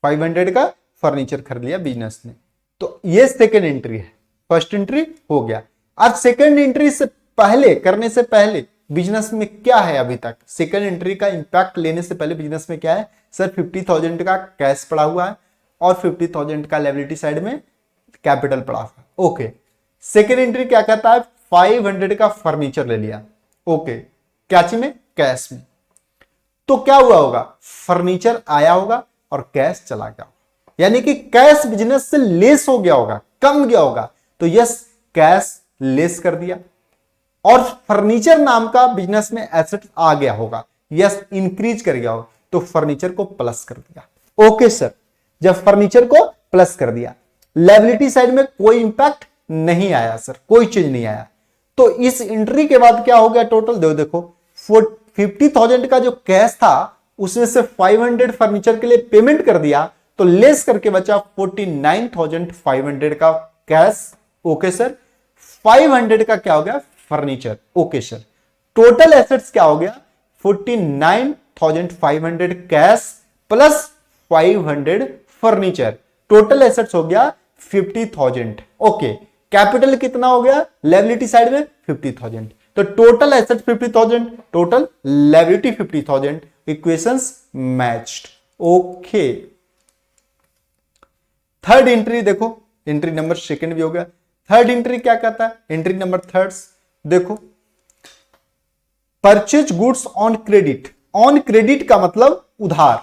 A: 500 का फर्नीचर खरीद लिया बिजनेस ने। तो ये सेकेंड एंट्री है, फर्स्ट एंट्री हो गया। अब सेकेंड एंट्री से पहले, करने से पहले बिजनेस में क्या है, अभी तक सेकेंड एंट्री का इंपैक्ट लेने से पहले बिजनेस में क्या है सर, 50,000 का कैश पड़ा हुआ है, और 50,000 का लायबिलिटी साइड में कैपिटल पड़ा हुआ है। ओके, सेकेंड एंट्री क्या कहता है, 500 का फर्नीचर ले लिया। ओके, कैची में, कैश में। तो क्या हुआ होगा, फर्नीचर आया होगा और कैश चला गया। यानी कि कैश बिजनेस से लेस हो गया होगा, कम गया होगा, तो यस कैश लेस कर दिया। और फर्नीचर नाम का बिजनेस में एसेट आ गया होगा, यस इंक्रीज कर गया होगा, तो फर्नीचर को प्लस कर दिया। ओके सर, जब फर्नीचर को प्लस कर दिया, लायबिलिटी साइड में कोई इंपैक्ट नहीं आया सर, कोई चेंज नहीं आया। तो इस एंट्री के बाद क्या हो गया टोटल, देखो 50,000 का जो कैश था उसमें से 500 फर्नीचर के लिए पेमेंट कर दिया, तो लेस करके बचा 49,500 का कैश। ओके सर, 500 का क्या हो गया furniture. Okay sir, total assets क्या हो गया 49,500 cash plus 500 furniture, total assets हो गया 50,000। ओके, कैपिटल कितना हो गया लायबिलिटी साइड में 50,000, तो total asset 50,000, total liability 50,000, equations matched. Okay, third entry देखो, एंट्री नंबर सेकंड भी हो गया। थर्ड एंट्री क्या कहता है, एंट्री नंबर थर्ड देखो, purchase goods on credit. On credit का मतलब उधार,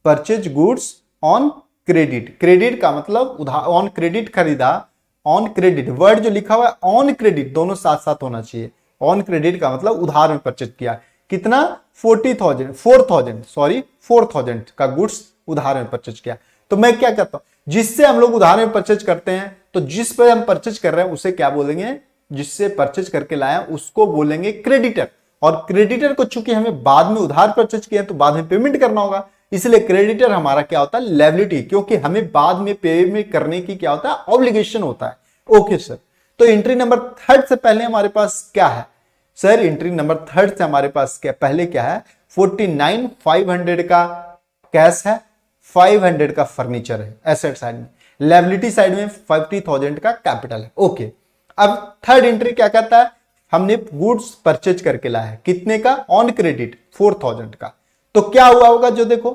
A: purchase goods on credit, credit का मतलब उधार, ऑन क्रेडिट खरीदा, ऑन क्रेडिट वर्ड जो लिखा हुआ है ऑन क्रेडिट दोनों साथ साथ होना चाहिए। ऑन क्रेडिट का मतलब उधार में परचेज किया, कितना 4,000 का गुड्स उधार में परचेज किया। तो मैं क्या कहता हूं, जिससे हम लोग उधार में परचेज करते हैं, तो जिस पे हम परचेज कर रहे हैं उसे क्या बोलेंगे, जिससे परचेज करके लाया उसको बोलेंगे क्रेडिटर। और क्रेडिटर को चूंकि हमें बाद में उधार परचेज किया तो बाद में पेमेंट करना होगा, इसलिए क्रेडिटर हमारा क्या होता है लायबिलिटी, क्योंकि हमें बाद में पेमेंट करने की क्या होता है ऑब्लिगेशन होता है। ओके सर, तो एंट्री नंबर थर्ड से पहले हमारे पास क्या है सर, एंट्री नंबर थर्ड से हमारे पास क्या पहले क्या है 49,500 का कैश है, 500 का फर्नीचर है एसेट साइड में, लायबिलिटी साइड में 50,000 का कैपिटल है। ओके, अब थर्ड एंट्री क्या कहता है, हमने गुड्स परचेज करके लाया है, कितने का ऑन क्रेडिट 4,000 का, तो क्या हुआ होगा जो देखो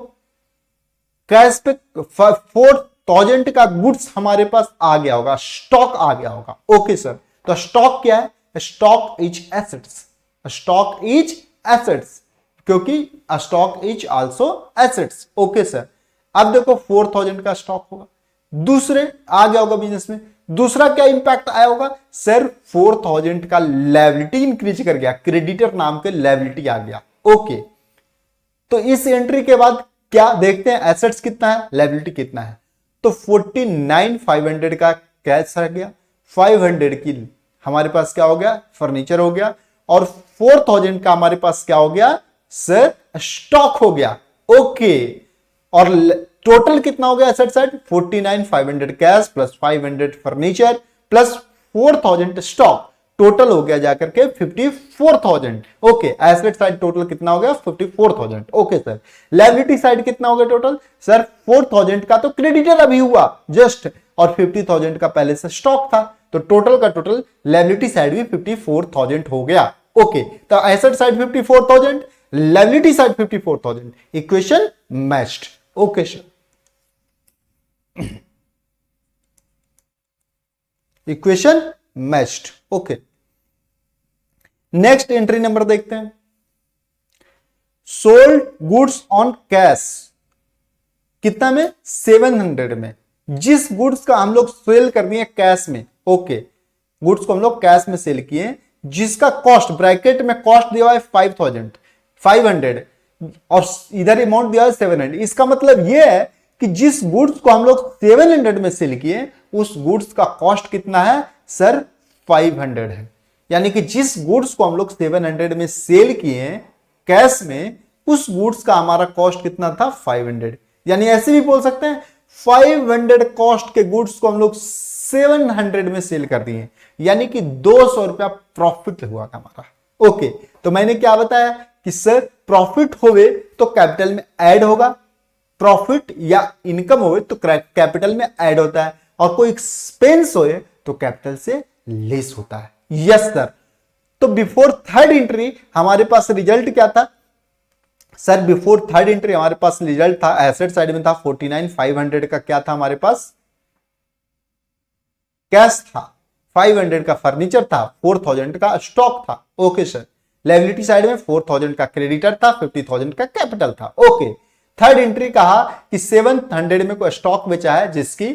A: कैश पे 4,000 का गुड्स हमारे पास आ गया होगा, स्टॉक आ गया होगा। ओके सर, तो स्टॉक क्या है, stock is assets, stock is assets, क्योंकि stock is also assets. Okay sir, अब देखो 4,000 का स्टॉक होगा, दूसरे आ गया होगा बिजनेस में, दूसरा क्या इंपैक्ट आया होगा सर 4,000 का लायबिलिटी इंक्रीज कर गया, क्रेडिटर नाम के लायबिलिटी आ गया। ओके, तो इस एंट्री के बाद क्या देखते हैं एसेट्स कितना है लायबिलिटी कितना है, तो 49,500 का कैश रह गया, 500 की हमारे पास क्या हो गया फर्नीचर हो गया, और 4,000 का हमारे पास क्या हो गया सर स्टॉक हो गया। ओके, और टोटल कितना हो गया asset side 49,500 cash plus 500 furniture plus 4,000 stock, total हो गया जाकर के 54,000। ओके, एसेट साइड टोटल कितना हो गया 54,000। ओके सर, लायबिलिटी साइड कितना हो गया टोटल सर 4,000 का तो क्रेडिटर अभी हुआ जस्ट, और 50,000 का पहले से स्टॉक था, तो टोटल का टोटल लायबिलिटी साइड भी 54,000 हो गया। ओके, तो asset side 54,000, liability side 54,000, equation matched. Okay sir, equation matched. Okay, next entry number देखते हैं, सोल्ड गुड्स ऑन कैश, कितना में 700 में, जिस गुड्स का हम लोग सेल कर दिए कैश में। ओके, गुड्स को हम लोग कैश में सेल किए, जिसका कॉस्ट ब्रैकेट में कॉस्ट दिया हुआ है 500 और इधर अमाउंट दिया है 700, इसका मतलब यह है कि जिस गुड्स को हम लोग 700 में सेल किए उस गुड्स का कॉस्ट कितना है सर 500 है, यानी कि जिस गुड्स को हम लोग 700 में सेल किए कैश में उस गुड्स का हमारा कॉस्ट कितना था 500, यानी ऐसे भी बोल सकते हैं 500 कॉस्ट के गुड्स को हम लोग 700 में सेल कर दिए, यानी कि 200 रुपया प्रॉफिट हुआ हमारा। ओके, तो मैंने क्या बताया कि सर प्रॉफिट होवे तो कैपिटल में ऐड होगा, प्रॉफिट या इनकम होवे तो कैपिटल में ऐड होता है, और कोई एक्सपेंस होए तो कैपिटल से लेस होता है। यस सर, तो बिफोर थर्ड एंट्री हमारे पास रिजल्ट क्या था सर, बिफोर थर्ड एंट्री हमारे पास रिजल्ट था एसेट साइड में था 49,500 का क्या था हमारे पास कैश था, 500 का फर्नीचर था, 4,000 का स्टॉक था। ओके सर, लायबिलिटी साइड में 4,000 का क्रेडिटर था, 50,000 का कैपिटल था। ओके, थर्ड एंट्री कहा कि 700 में कोई स्टॉक बेचा है जिसकी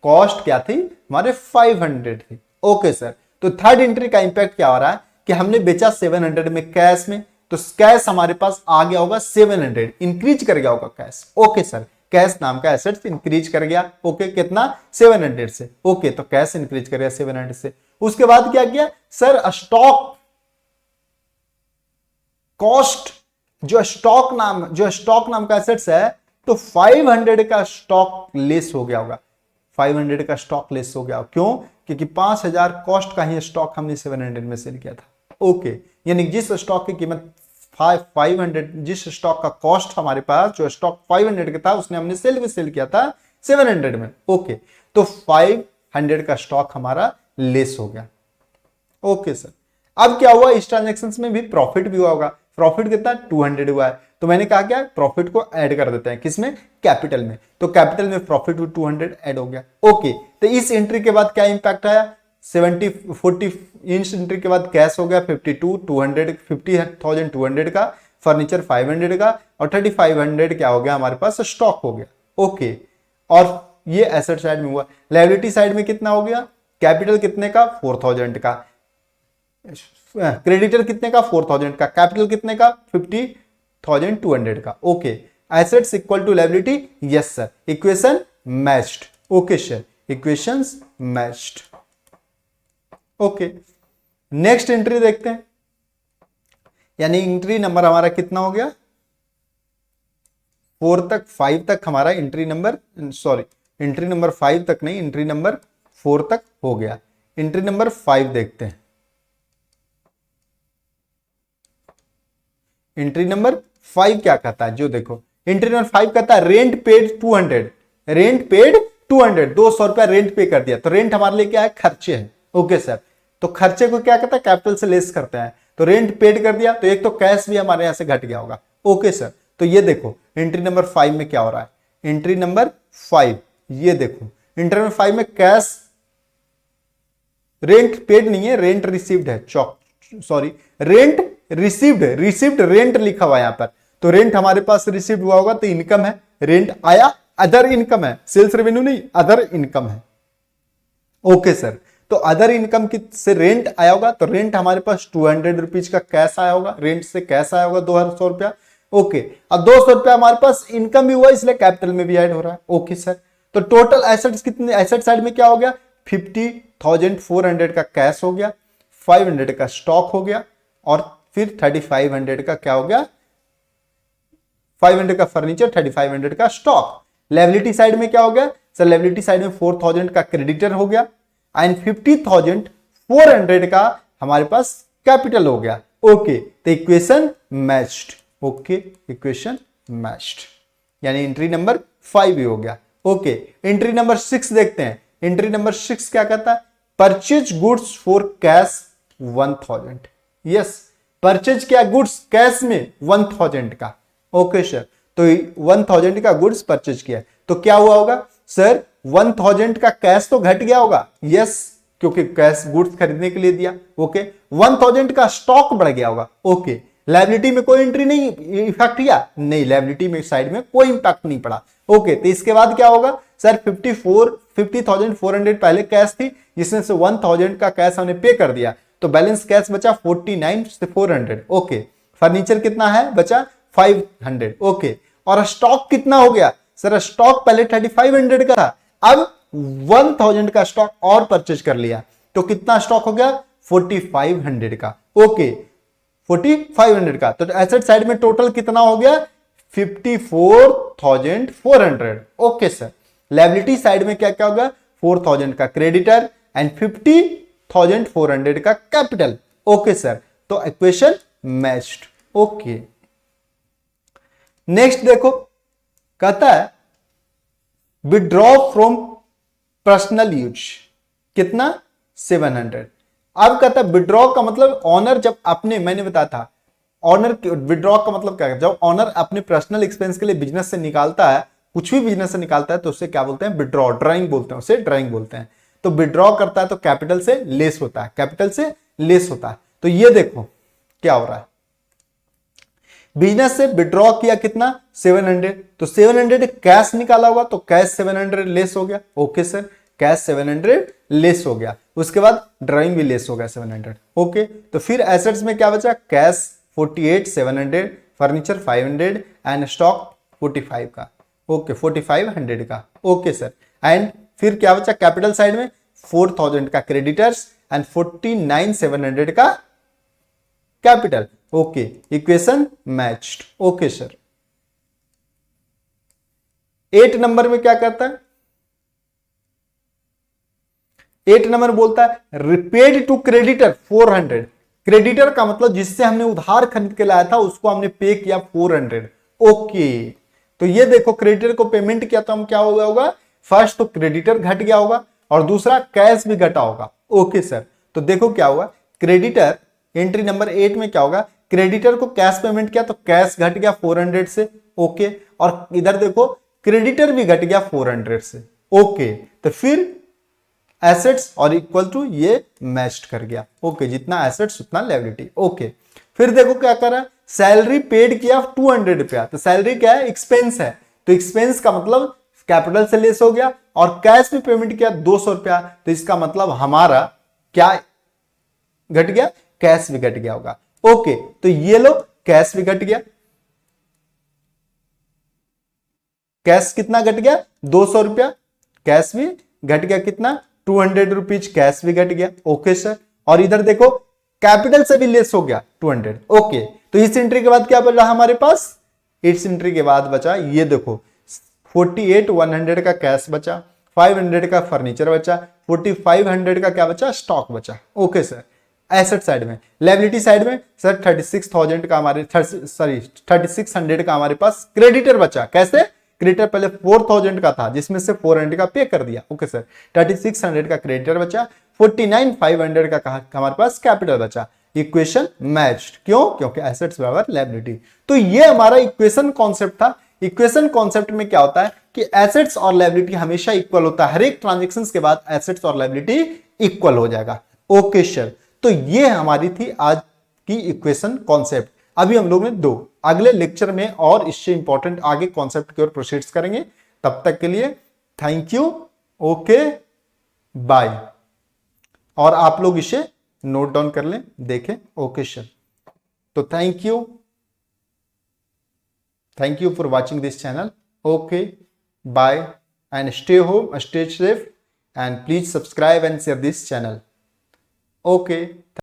A: कॉस्ट क्या थी, हमारे 500 थी। ओके सर, तो थर्ड एंट्री का इंपैक्ट क्या हो रहा है कि हमने बेचा 700 में कैश में, तो कैश हमारे पास आ गया होगा 700, इंक्रीज कर गया होगा कैश। ओके सर, कैश नाम का एसेट इंक्रीज कर गया। ओके, कितना, 700 से। ओके, तो कैश इंक्रीज कर गया 700 से। उसके बाद क्या किया सर, स्टॉक कॉस्ट, जो स्टॉक नाम का एसेट्स है, तो 500 का स्टॉक लेस हो गया होगा। 500 का स्टॉक लेस हो गया, क्यों, क्योंकि 5000 कॉस्ट का ही स्टॉक हमने 700 में सेल किया था। ओके, यानी जिस स्टॉक की कीमत 500, जिस स्टॉक का कॉस्ट हमारे पास, जो स्टॉक 500 का था, उसने हमने सेल किया था 700 में। ओके, तो 500 का स्टॉक हमारा लेस हो गया। ओके सर, अब क्या हुआ, इस ट्रांजेक्शन में भी प्रॉफिट भी हुआ होगा। प्रॉफिट कितना, 200 हुआ है, तो मैंने कहा क्या, प्रॉफिट को ऐड कर देते हैं, किसमें, कैपिटल में। तो कैपिटल में प्रॉफिट 200 ऐड हो गया। ओके, तो इस एंट्री के बाद क्या इंपैक्ट आया, 40 इंच एंट्री के बाद कैश हो गया 50,200 का, फर्नीचर 500 का, और 3500 क्या हो गया हमारे पास, स्टॉक हो गया। ओके, और ये एसेट साइड में हुआ। लायबिलिटी साइड में कितना हो गया, कैपिटल कितने का, 4000 का, क्रेडिटर कितने का, 4000 का, कैपिटल कितने का, 50,200 का। Okay, assets equal to liability, yes sir, equation matched. Okay sir, equations matched. Okay, next entry देखते हैं, यानी एंट्री नंबर हमारा कितना हो गया, 5 तक हमारा entry number, sorry entry number 5 तक नहीं, एंट्री नंबर 4 तक हो गया। एंट्री नंबर 5 देखते हैं। एंट्री नंबर 5 क्या कहता है, जो देखो एंट्री नंबर 5 कहता है रेंट पेड 200, रेंट पेड 200, 200 रुपया रेंट पे कर दिया। तो रेंट हमारे लिए क्या है, खर्चे है। ओके सर, तो खर्चे को क्या कहता है, कैपिटल से लेस करते हैं। तो रेंट पेड कर दिया, तो एक तो कैश भी हमारे यहां से घट गया होगा। ओके सर, तो ये देखो एंट्री नंबर 5 में क्या हो रहा है, एंट्री नंबर 5, ये देखो एंट्री नंबर 5 में कैश, रेंट पेड नहीं है, रेंट रिसीव्ड है, सॉरी रेंट रिसीव्ड रेंट लिखा हुआ है यहां पर। तो रेंट हमारे पास रिसीव्ड हुआ होगा, तो इनकम है, रेंट आया, अदर इनकम है, सेल्स रेवेन्यू नहीं, अदर इनकम है। ओके सर, तो अदर इनकम से रेंट आया होगा, तो रेंट हमारे पास 200 रुपीज का कैश आया होगा, रेंट से कैश आया होगा 200 रुपया। ओके, अब 200 रुपया हमारे पास इनकम भी हुआ, इसलिए कैपिटल में भी ऐड हो रहा है। ओके सर, तो टोटल एसेट्स कितने, एसेट साइड में क्या हो गया, 50,400 का कैश हो गया, 500 का स्टॉक हो गया, और फिर 3500 का क्या हो गया, 500 का फर्नीचर, 3500 का स्टॉक। लायबिलिटी साइड में क्या हो गया सर, लायबिलिटी साइड में 4000 का क्रेडिटर हो गया, एंड 50,400 का हमारे पास कैपिटल हो गया। ओके, तो equation matched. Okay, equation matched, यानी एंट्री नंबर 5 ही हो गया। ओके, एंट्री नंबर 6 देखते हैं। एंट्री नंबर 6 क्या कहता है, purchase goods for cash 1000। Yes, purchase किया गुड्स कैश में 1000 का। ओके सर, तो 1000 का गुड्स परचेज किया, तो क्या हुआ होगा सर, 1000 का कैश तो घट गया होगा। यस, क्योंकि कैश गुड्स खरीदने के लिए दिया। ओके, 1000 का स्टॉक बढ़ गया होगा। ओके, लायबिलिटी में कोई एंट्री नहीं इफेक्ट किया, नहीं, लायबिलिटी में साइड में कोई इंपैक्ट नहीं पड़ा। ओके, तो इसके बाद क्या होगा सर, 50,400 पहले कैश थी, जिसमें से 1000 का कैश हमने पे कर दिया, तो बैलेंस कैश बचा 49,400। ओके, फर्नीचर कितना है बचा 500। ओके, और स्टॉक कितना हो गया सर, स्टॉक पहले 3500 का था, अब 1000 का स्टॉक और परचेज कर लिया, तो कितना स्टॉक हो गया 4500 का। ओके, 4500 का, तो एसेट साइड में टोटल कितना हो गया 54,400। ओके सर, लायबिलिटी साइड में क्या क्या होगा, 4000 का क्रेडिटर एंड 50,400 का कैपिटल। ओके सर, तो इक्वेशन मैच्ड। ओके, नेक्स्ट देखो, कहता है विड्रॉ फ्रॉम पर्सनल यूज, कितना 700। अब कहता है विड्रॉ का मतलब ऑनर जब अपने, मैंने बताया था ऑनर, विड्रॉ का मतलब क्या है, जब ऑनर अपने पर्सनल एक्सपेंस के लिए बिजनेस से निकालता है, कुछ भी बिजनेस से निकालता है, तो उससे क्या बोलते हैं, विड्रॉ, ड्राइंग बोलते हैं, उसे ड्राइंग बोलते हैं। तो विड्रॉ करता है तो कैपिटल से लेस होता है, कैपिटल से लेस होता है। तो ये देखो क्या हो रहा है, बिजनेस से विड्रॉ किया कितना 700, तो 700 कैश निकाला होगा तो कैश 700 लेस हो गया। ओके सर, कैश 700 लेस हो गया। उसके बाद ड्राइंग भी लेस हो गया 700। ओके, तो फिर एसेट्स में क्या बचा, कैश 48,700, फर्नीचर 500 एंड स्टॉक 45 का। ओके, 4500 का। ओके सर, एंड फिर क्या बचा कैपिटल साइड में 4000 का क्रेडिटर्स एंड 49,700 का capital. Okay, equation matched. Okay sir, 8 number में क्या करता है, 8 नंबर बोलता है रिपेड टू क्रेडिटर 400। क्रेडिटर का मतलब जिससे हमने उधार खरीद के लाया था उसको हमने पे किया 400। ओके, तो ये देखो क्रेडिटर को पेमेंट किया तो हम क्या हो गया होगा, फर्स्ट तो क्रेडिटर घट गया होगा और दूसरा कैश भी घटा होगा। ओके सर, तो देखो क्या होगा, क्रेडिटर एंट्री नंबर 8 में क्या होगा, क्रेडिटर को कैश पेमेंट किया तो कैश घट गया 400 से। ओके, और इधर देखो क्रेडिटर भी घट गया 400 से। ओके, तो फिर एसेट्स और इक्वल टू ये मैच्ड कर गया। ओके, जितना एसेट्स उतना लायबिलिटी। ओके, फिर देखो क्या कर रहा है, सैलरी पेड किया 200 रुपया, तो सैलरी क्या है, एक्सपेंस है, तो एक्सपेंस का मतलब कैपिटल से लेस हो गया, और कैश में पेमेंट किया 200 रुपया, तो इसका मतलब हमारा क्या घट गया, कैश भी घट गया होगा। ओके, तो ये लो कैश भी घट गया, कैश कितना घट गया 200 रुपया, कैश भी घट गया कितना 200 रुपीज, कैश भी घट गया। ओके सर, और इधर देखो कैपिटल से भी लेस हो गया 200। ओके, तो इस एंट्री के बाद क्या बचा हमारे पास, इस एंट्री के बाद बचा ये देखो 48,100 का कैश बचा, 500 का फर्नीचर बचा, 4500 का क्या बचा, स्टॉक बचा। ओके सर, एसेट साइड में। लायबिलिटी साइड में सर 36,000 का हमारे 3600 का हमारे पास क्रेडिटर बचा। कैसे, क्रेडिटर पहले 4000 का था जिसमें से 400 का पे कर दिया। ओके सर, 3600 का क्रेडिटर बचा, 49,500 का हमारे पास कैपिटल बचा। इक्वेशन मैच्ड, क्यों, क्योंकि एसेट्स बराबर लायबिलिटी। तो ये हमारा इक्वेशन कॉन्सेप्ट था। इक्वेशन कॉन्सेप्ट में क्या होता है कि एसेट्स और लायबिलिटी हमेशा इक्वल होता है, हर एक ट्रांजेक्शन के बाद एसेट्स और लायबिलिटी इक्वल हो जाएगा। ओके सर, तो ये हमारी थी आज की इक्वेशन कॉन्सेप्ट। अभी हम लोग ने दो, अगले लेक्चर में और इससे इंपॉर्टेंट आगे कॉन्सेप्ट की ओर प्रोसीड करेंगे। तब तक के लिए थैंक यू, ओके बाय। और आप लोग इसे नोट डाउन कर लें, देखें। ओके सर, तो thank you for watching this channel. Okay bye and stay home, stay safe and please subscribe and share this channel. Okay.